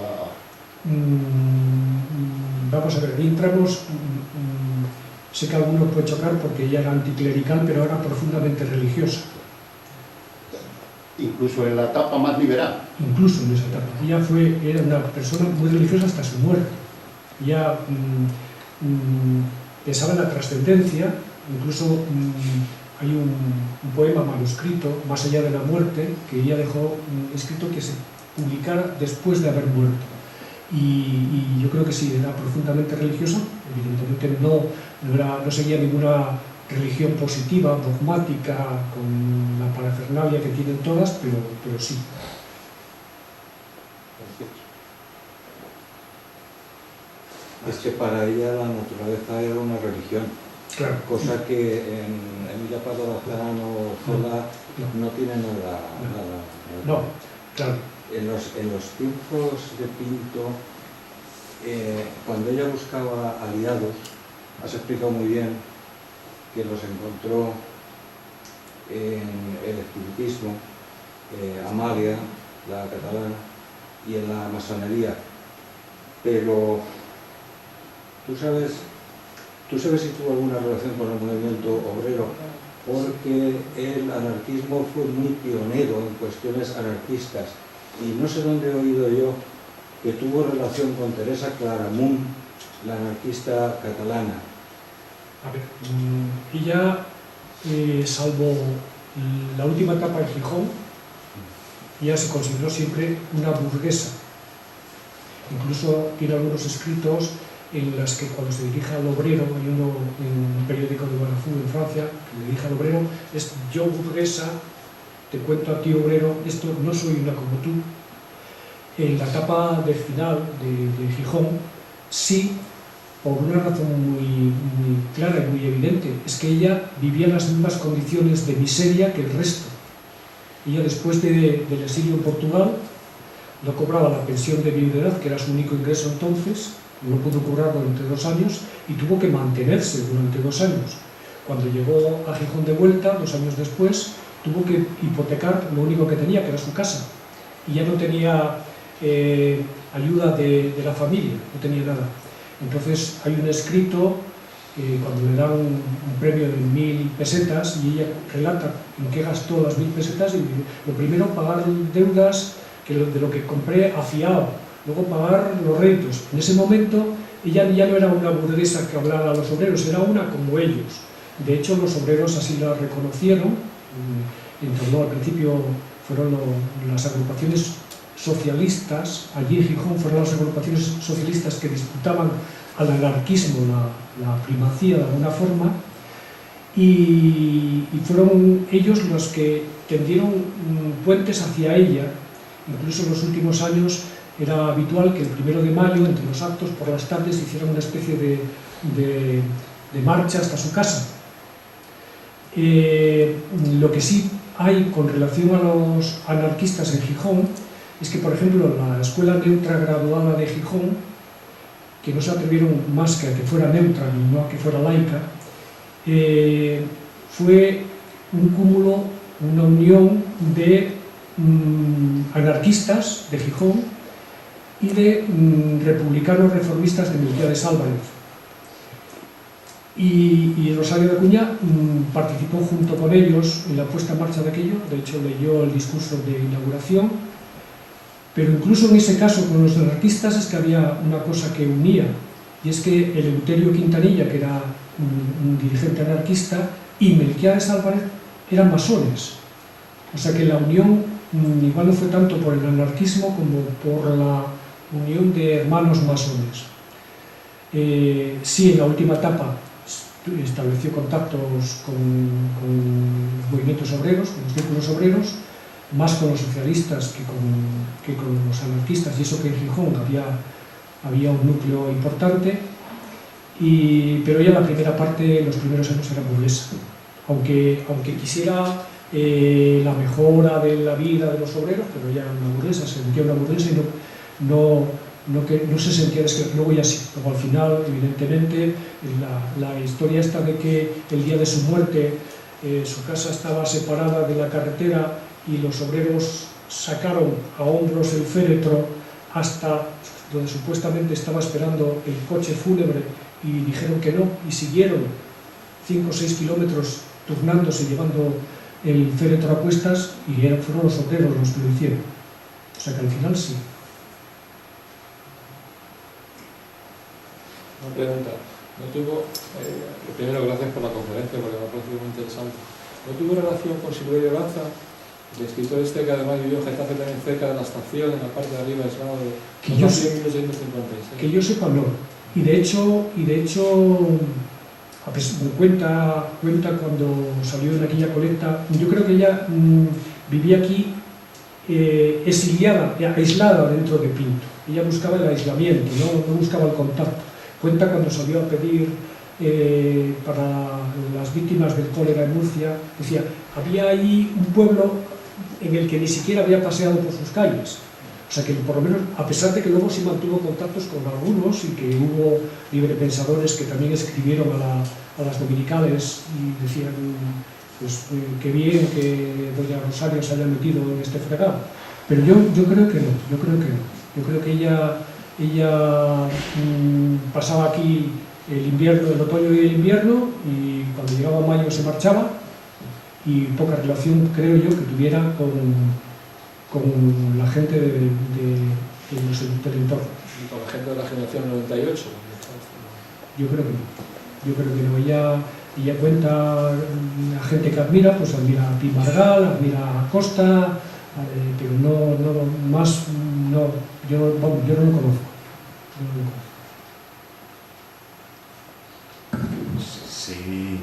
Vamos a ver, ahí entramos. Sé que algunos puede chocar porque ella era anticlerical, pero era profundamente religiosa. Incluso en la etapa más liberal. Incluso en esa etapa. Ella era una persona muy religiosa hasta su muerte. Ella pensaba en la trascendencia. Incluso hay un poema manuscrito, Más allá de la muerte, que ella dejó escrito que se publicara después de haber muerto. Y yo creo que sí, era profundamente religiosa. Evidentemente no seguía ninguna religión positiva, dogmática, con la parafernalia que tienen todas, pero sí. Es que para ella la naturaleza era una religión, Claro. cosa que en Emilia Pardo Bazán o Zola no tiene nada. No, claro. En los tiempos de Pinto, cuando ella buscaba aliados, has explicado muy bien que los encontró en el espiritismo, Amalia, la catalana, y en la masonería. Pero tú sabes si tuvo alguna relación con el movimiento obrero, porque el anarquismo fue muy pionero en cuestiones anarquistas, y no sé dónde he oído yo que tuvo relación con Teresa Claramunt, la anarquista catalana. A ver, ella, salvo la última etapa en Gijón, ella se consideró siempre una burguesa. Incluso tiene algunos escritos en las que cuando se dirige al obrero, hay uno en un periódico de Barafú en Francia, que le dirige al obrero, es: yo burguesa, te cuento a ti obrero, esto no soy una como tú. En la etapa del final de Gijón, sí, por una razón muy clara y muy evidente, es que ella vivía en las mismas condiciones de miseria que el resto. Ella, después del exilio en Portugal, no cobraba la pensión de viudedad, que era su único ingreso entonces, no pudo cobrarlo durante 2 años y tuvo que mantenerse durante 2 años. Cuando llegó a Gijón de vuelta, 2 años después, tuvo que hipotecar lo único que tenía, que era su casa. Y ya no tenía ayuda de la familia, no tenía nada. Entonces hay un escrito cuando le dan un premio de 1000 pesetas, y ella relata en qué gastó las 1000 pesetas, y lo primero, pagar deudas de lo que compré afiado, luego pagar los réditos. En ese momento ella ya no era una burguesa que hablara a los obreros, era una como ellos. De hecho, los obreros así la reconocieron. Al principio fueron las agrupaciones socialistas, allí en Gijón fueron las agrupaciones socialistas que disputaban al anarquismo la primacía de alguna forma, y fueron ellos los que tendieron puentes hacia ella. Incluso en los últimos años era habitual que el 1 de mayo, entre los actos, por las tardes, hicieran una especie de marcha hasta su casa. Lo que sí hay con relación a los anarquistas en Gijón es que, por ejemplo, la Escuela Neutra Graduada de Gijón, que no se atrevieron más que a que fuera neutra y no a que fuera laica, fue un cúmulo, una unión de anarquistas de Gijón y de republicanos reformistas de Melquiades Álvarez. Y Rosario de Acuña participó junto con ellos en la puesta en marcha de aquello, de hecho leyó el discurso de inauguración, pero incluso en ese caso con los anarquistas es que había una cosa que unía, y es que Eleuterio Quintanilla, que era un dirigente anarquista, y Melquiades Álvarez eran masones. O sea que la unión igual no fue tanto por el anarquismo como por la unión de hermanos masones. Sí, en la última etapa estableció contactos con los movimientos obreros, con los círculos obreros, más con los socialistas que con los anarquistas, y eso que en Gijón había un núcleo importante, pero ya la primera parte, los primeros años era burguesa, aunque quisiera la mejora de la vida de los obreros, pero ya una burguesa, se sentía una burguesa y no se sentía descrito. Luego ya sí, luego al final, evidentemente, la historia esta de que el día de su muerte su casa estaba separada de la carretera y los obreros sacaron a hombros el féretro hasta donde supuestamente estaba esperando el coche fúnebre y dijeron que no, y siguieron 5 o 6 kilómetros turnándose, llevando el féretro a cuestas, y fueron los obreros los que lo hicieron. O sea que al final sí. Una pregunta. ¿No tuvo, primero gracias por la conferencia porque me ha parecido muy interesante, ¿no tuvo relación con Silverio Lanza, el escritor este que además vivió en Getafe también cerca de la estación, en la parte de arriba, aislado de que yo sepa no. Y de hecho cuenta cuando salió en aquella colecta, yo creo que ella vivía aquí exiliada, aislada dentro de Pinto. Ella buscaba el aislamiento, no buscaba el contacto. Cuenta cuando salió a pedir para las víctimas del cólera en Murcia, decía, había ahí un pueblo en el que ni siquiera había paseado por sus calles. O sea que por lo menos, a pesar de que luego sí mantuvo contactos con algunos y que hubo librepensadores que también escribieron a las dominicales y decían, pues qué bien que doña Rosario se haya metido en este fregado. Pero yo creo que no, yo creo que ella pasaba aquí el otoño y el invierno, y cuando llegaba mayo se marchaba, y poca relación creo yo que tuviera con la gente del entorno. ¿Y con la gente de la generación 98? Yo creo que no. Ella cuenta a gente que admira, pues admira a Pi Margal, admira a Costa, pero yo no lo conozco. Sí,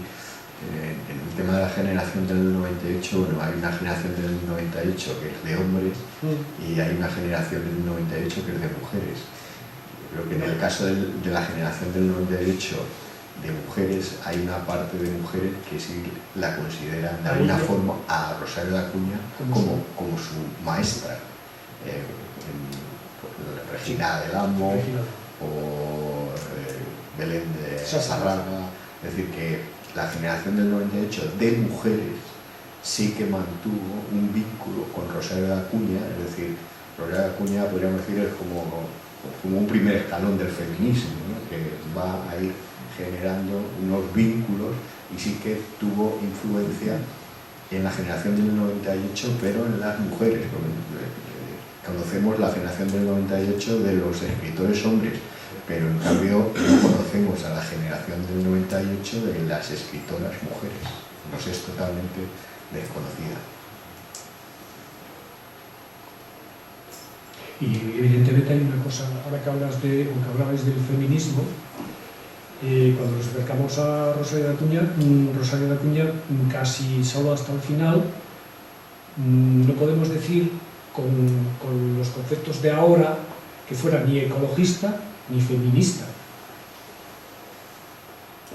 en el tema de la generación del 98, bueno, hay una generación del 98 que es de hombres y hay una generación del 98 que es de mujeres. Yo creo que en el caso de la generación del 98 de mujeres, hay una parte de mujeres que sí la consideran de alguna forma a Rosario de Acuña como su maestra. Regina del Amo o Belén de Sarraga. Es decir, que la generación del 98 de mujeres sí que mantuvo un vínculo con Rosario de Acuña. Es decir, Rosario de Acuña, podríamos decir, es como un primer escalón del feminismo, ¿no? Que va a ir generando unos vínculos, y sí que tuvo influencia en la generación del 98, pero en las mujeres. Conocemos la generación del 98 de los escritores hombres, pero en cambio no conocemos a la generación del 98 de las escritoras mujeres. Nos es totalmente desconocida. Y evidentemente hay una cosa, ahora que hablabais del feminismo, cuando nos acercamos a Rosario de Acuña casi solo hasta el final, no podemos decir con los conceptos de ahora que fuera ni ecologista ni feminista.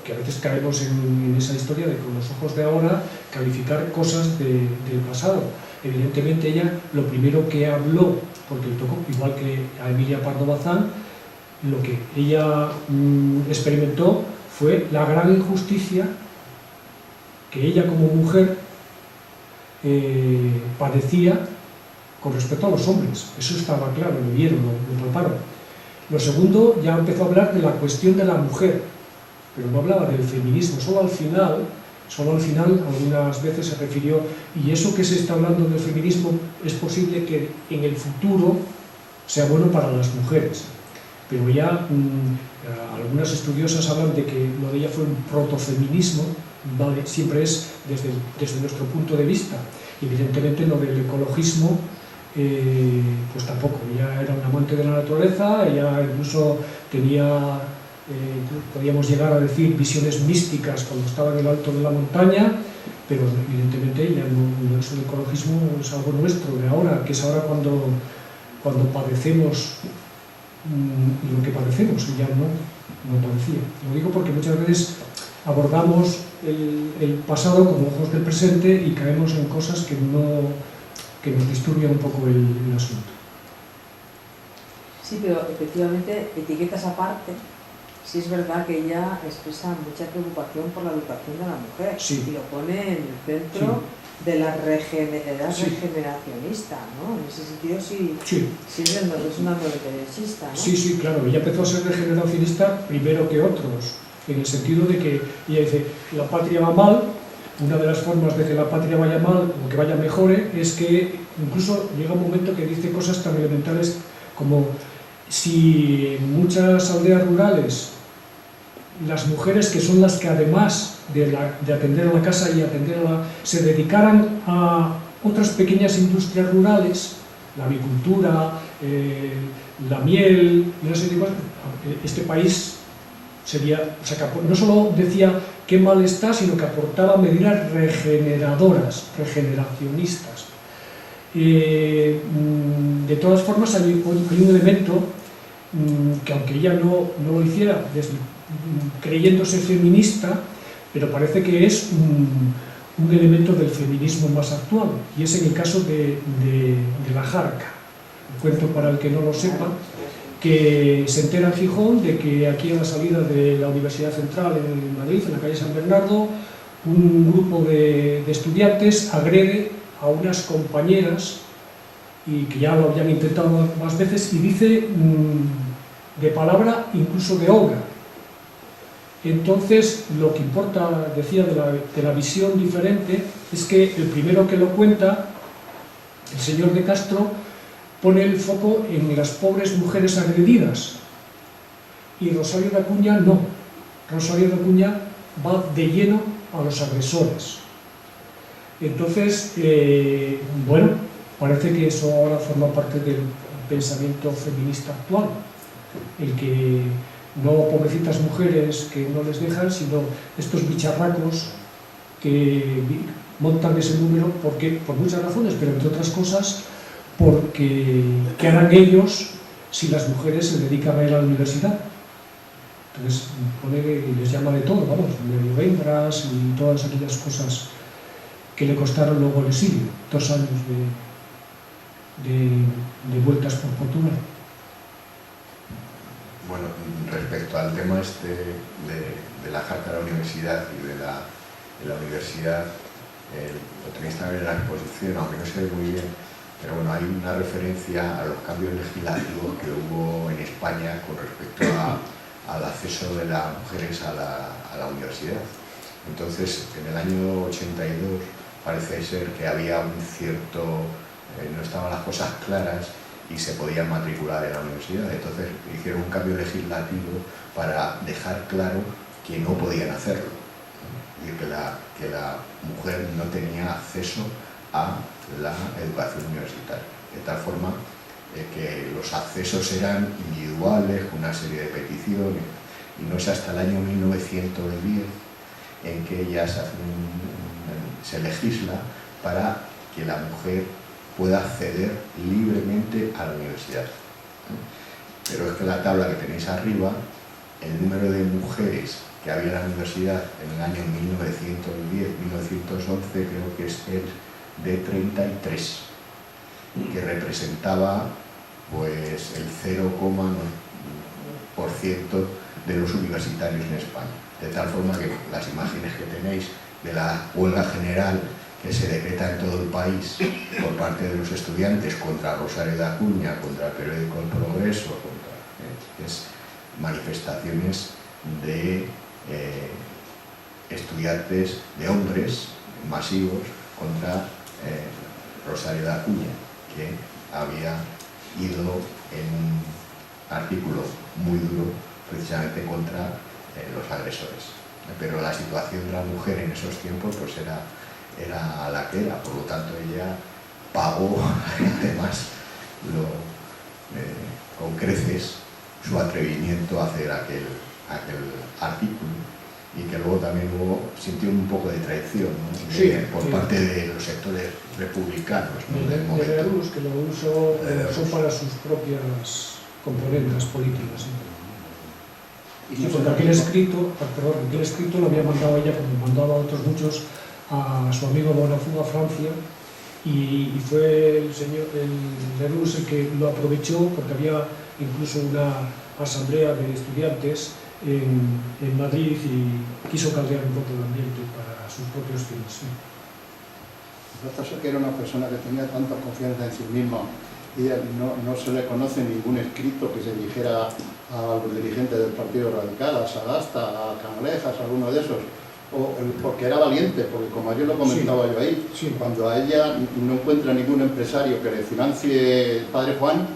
Que a veces caemos en esa historia de con los ojos de ahora calificar cosas del pasado. Evidentemente ella lo primero que habló, porque le tocó, igual que a Emilia Pardo Bazán, lo que ella experimentó fue la gran injusticia que ella como mujer padecía con respecto a los hombres. Eso estaba claro, lo vieron, lo palparon. Lo segundo, ya empezó a hablar de la cuestión de la mujer, pero no hablaba del feminismo, solo al final algunas veces se refirió, y eso que se está hablando del feminismo es posible que en el futuro sea bueno para las mujeres, pero ya algunas estudiosas hablan de que lo de ella fue un protofeminismo, ¿vale? Siempre es desde nuestro punto de vista, y evidentemente lo del ecologismo pues tampoco. Ella era un amante de la naturaleza, ella incluso tenía podíamos llegar a decir visiones místicas cuando estaba en el alto de la montaña, pero evidentemente ella no es el ecologismo, es algo nuestro de ahora, que es ahora cuando padecemos lo que padecemos, ella no padecía. Lo digo porque muchas veces abordamos el pasado como ojos del presente y caemos en cosas que nos disturbian un poco el asunto. Sí, pero efectivamente, etiquetas aparte, sí es verdad que ella expresa mucha preocupación por la educación de la mujer, sí, y lo pone en el centro de la regeneracionista, ¿no? En ese sentido sí es una mujer derechista, ¿no? Sí, claro, ella empezó a ser regeneracionista primero que otros, en el sentido de que ella dice, la patria va mal, una de las formas de que la patria vaya mal o que vaya mejor es que incluso llega un momento que dice cosas tan elementales como si en muchas aldeas rurales las mujeres, que son las que además de atender a la casa y se dedicaran a otras pequeñas industrias rurales, la avicultura, la miel y una serie de cosas, este país sería, o sea, no solo decía qué mal está, sino que aportaba medidas regeneradoras, regeneracionistas. De todas formas, hay un elemento que, aunque ella no lo hiciera creyéndose feminista, pero parece que es un elemento del feminismo más actual, y es en el caso de la Jarca. Cuento para el que no lo sepa, que se entera en Gijón de que aquí a la salida de la Universidad Central en Madrid, en la calle San Bernardo, un grupo de estudiantes agrede a unas compañeras, y que ya lo habían intentado más veces, y dice de palabra, incluso de obra. Entonces, lo que importa, decía, de la visión diferente, es que el primero que lo cuenta, el señor de Castro, pone el foco en las pobres mujeres agredidas, y Rosario de Acuña no. Rosario de Acuña va de lleno a los agresores. Entonces, bueno, parece que eso ahora forma parte del pensamiento feminista actual, el que no pobrecitas mujeres que no les dejan, sino estos bicharracos que montan ese número por muchas razones, pero entre otras cosas porque ¿qué harán ellos si las mujeres se dedican a ir a la universidad? Entonces les llama de todo, vamos, mediovembras y todas aquellas cosas que le costaron luego el exilio, 2 años de vueltas por Portugal. Bueno, respecto al tema de la Jarca de la universidad y de la universidad, lo tenéis también en la exposición, aunque no se ve muy bien, pero bueno, hay una referencia a los cambios legislativos que hubo en España con respecto al acceso de las mujeres a la universidad. Entonces, en el año 82 parece ser que había un cierto, no estaban las cosas claras y se podían matricular en la universidad. Entonces hicieron un cambio legislativo para dejar claro que no podían hacerlo, y que la mujer no tenía acceso a la educación universitaria, de tal forma que los accesos eran individuales, con una serie de peticiones, y no es hasta el año 1910 en que ya se legisla para que la mujer pueda acceder libremente a la universidad. pero es que la tabla que tenéis arriba, el número de mujeres que había en la universidad en el año 1910-1911 creo que es el de 33, que representaba pues el 0,9% de los universitarios en España. De tal forma que las imágenes que tenéis de la huelga general que se decreta en todo el país por parte de los estudiantes contra Rosario de Acuña, contra el periódico El Progreso, es manifestaciones de estudiantes, de hombres masivos contra Rosario de Acuña, que había ido en un artículo muy duro precisamente contra los agresores. Pero la situación de la mujer en esos tiempos pues era la que era, por lo tanto ella pagó además con creces su atrevimiento a hacer aquel artículo, y que luego también sintió un poco de traición, ¿no? Por parte de los sectores republicanos, ¿no? Del momento. De Lerroux, que lo usó para sus propias componentes políticas. Y porque aquel escrito lo había mandado ella, como mandaba a otros muchos, a su amigo Bonafont a Francia, y fue el Lerroux el que lo aprovechó, porque había incluso una asamblea de estudiantes en Madrid, y quiso caldear un poco el ambiente para sus propios fines. Sí. Entonces, que era una persona que tenía tanta confianza en sí misma, y no se le conoce ningún escrito que se dijera a los dirigentes del Partido Radical, a Sagasta, a Canalejas, a alguno de esos, porque era valiente, porque como yo lo comentaba yo ahí, cuando a ella no encuentra ningún empresario que le financie el padre Juan,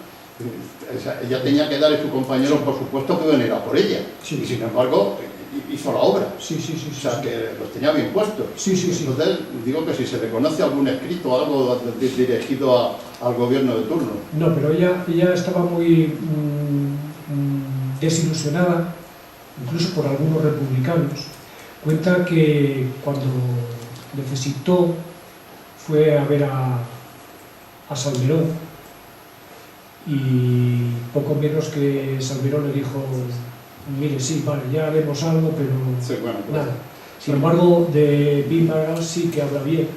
ella tenía que darle a su compañero, por supuesto, que venir a por ella, y sin embargo hizo la obra, o sea que los tenía bien puestos. Entonces digo que si se le conoce algún escrito, algo dirigido al gobierno de turno. No, pero ella estaba muy desilusionada, incluso por algunos republicanos. Cuenta que cuando necesitó, fue a ver a Salmerón, y poco menos que Salmerón le dijo: mire, sí, vale, ya haremos algo, pero nada. Sin embargo, de Bismarck sí que habla bien,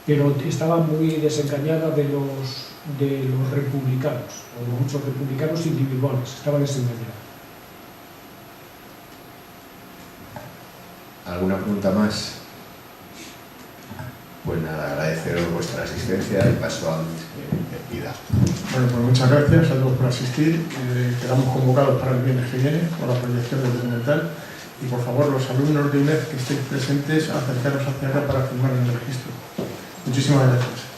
pero estaba muy desengañada de los republicanos, o de muchos republicanos individuales, estaba desengañada. ¿Alguna pregunta más? Pues nada, agradeceros vuestra asistencia y paso a Luis que pida. Bueno, pues muchas gracias a todos por asistir. Quedamos convocados para el viernes que viene con la proyección del documental, y por favor los alumnos de UNED que estéis presentes, acercaros hacia acá para firmar en el registro. Muchísimas gracias.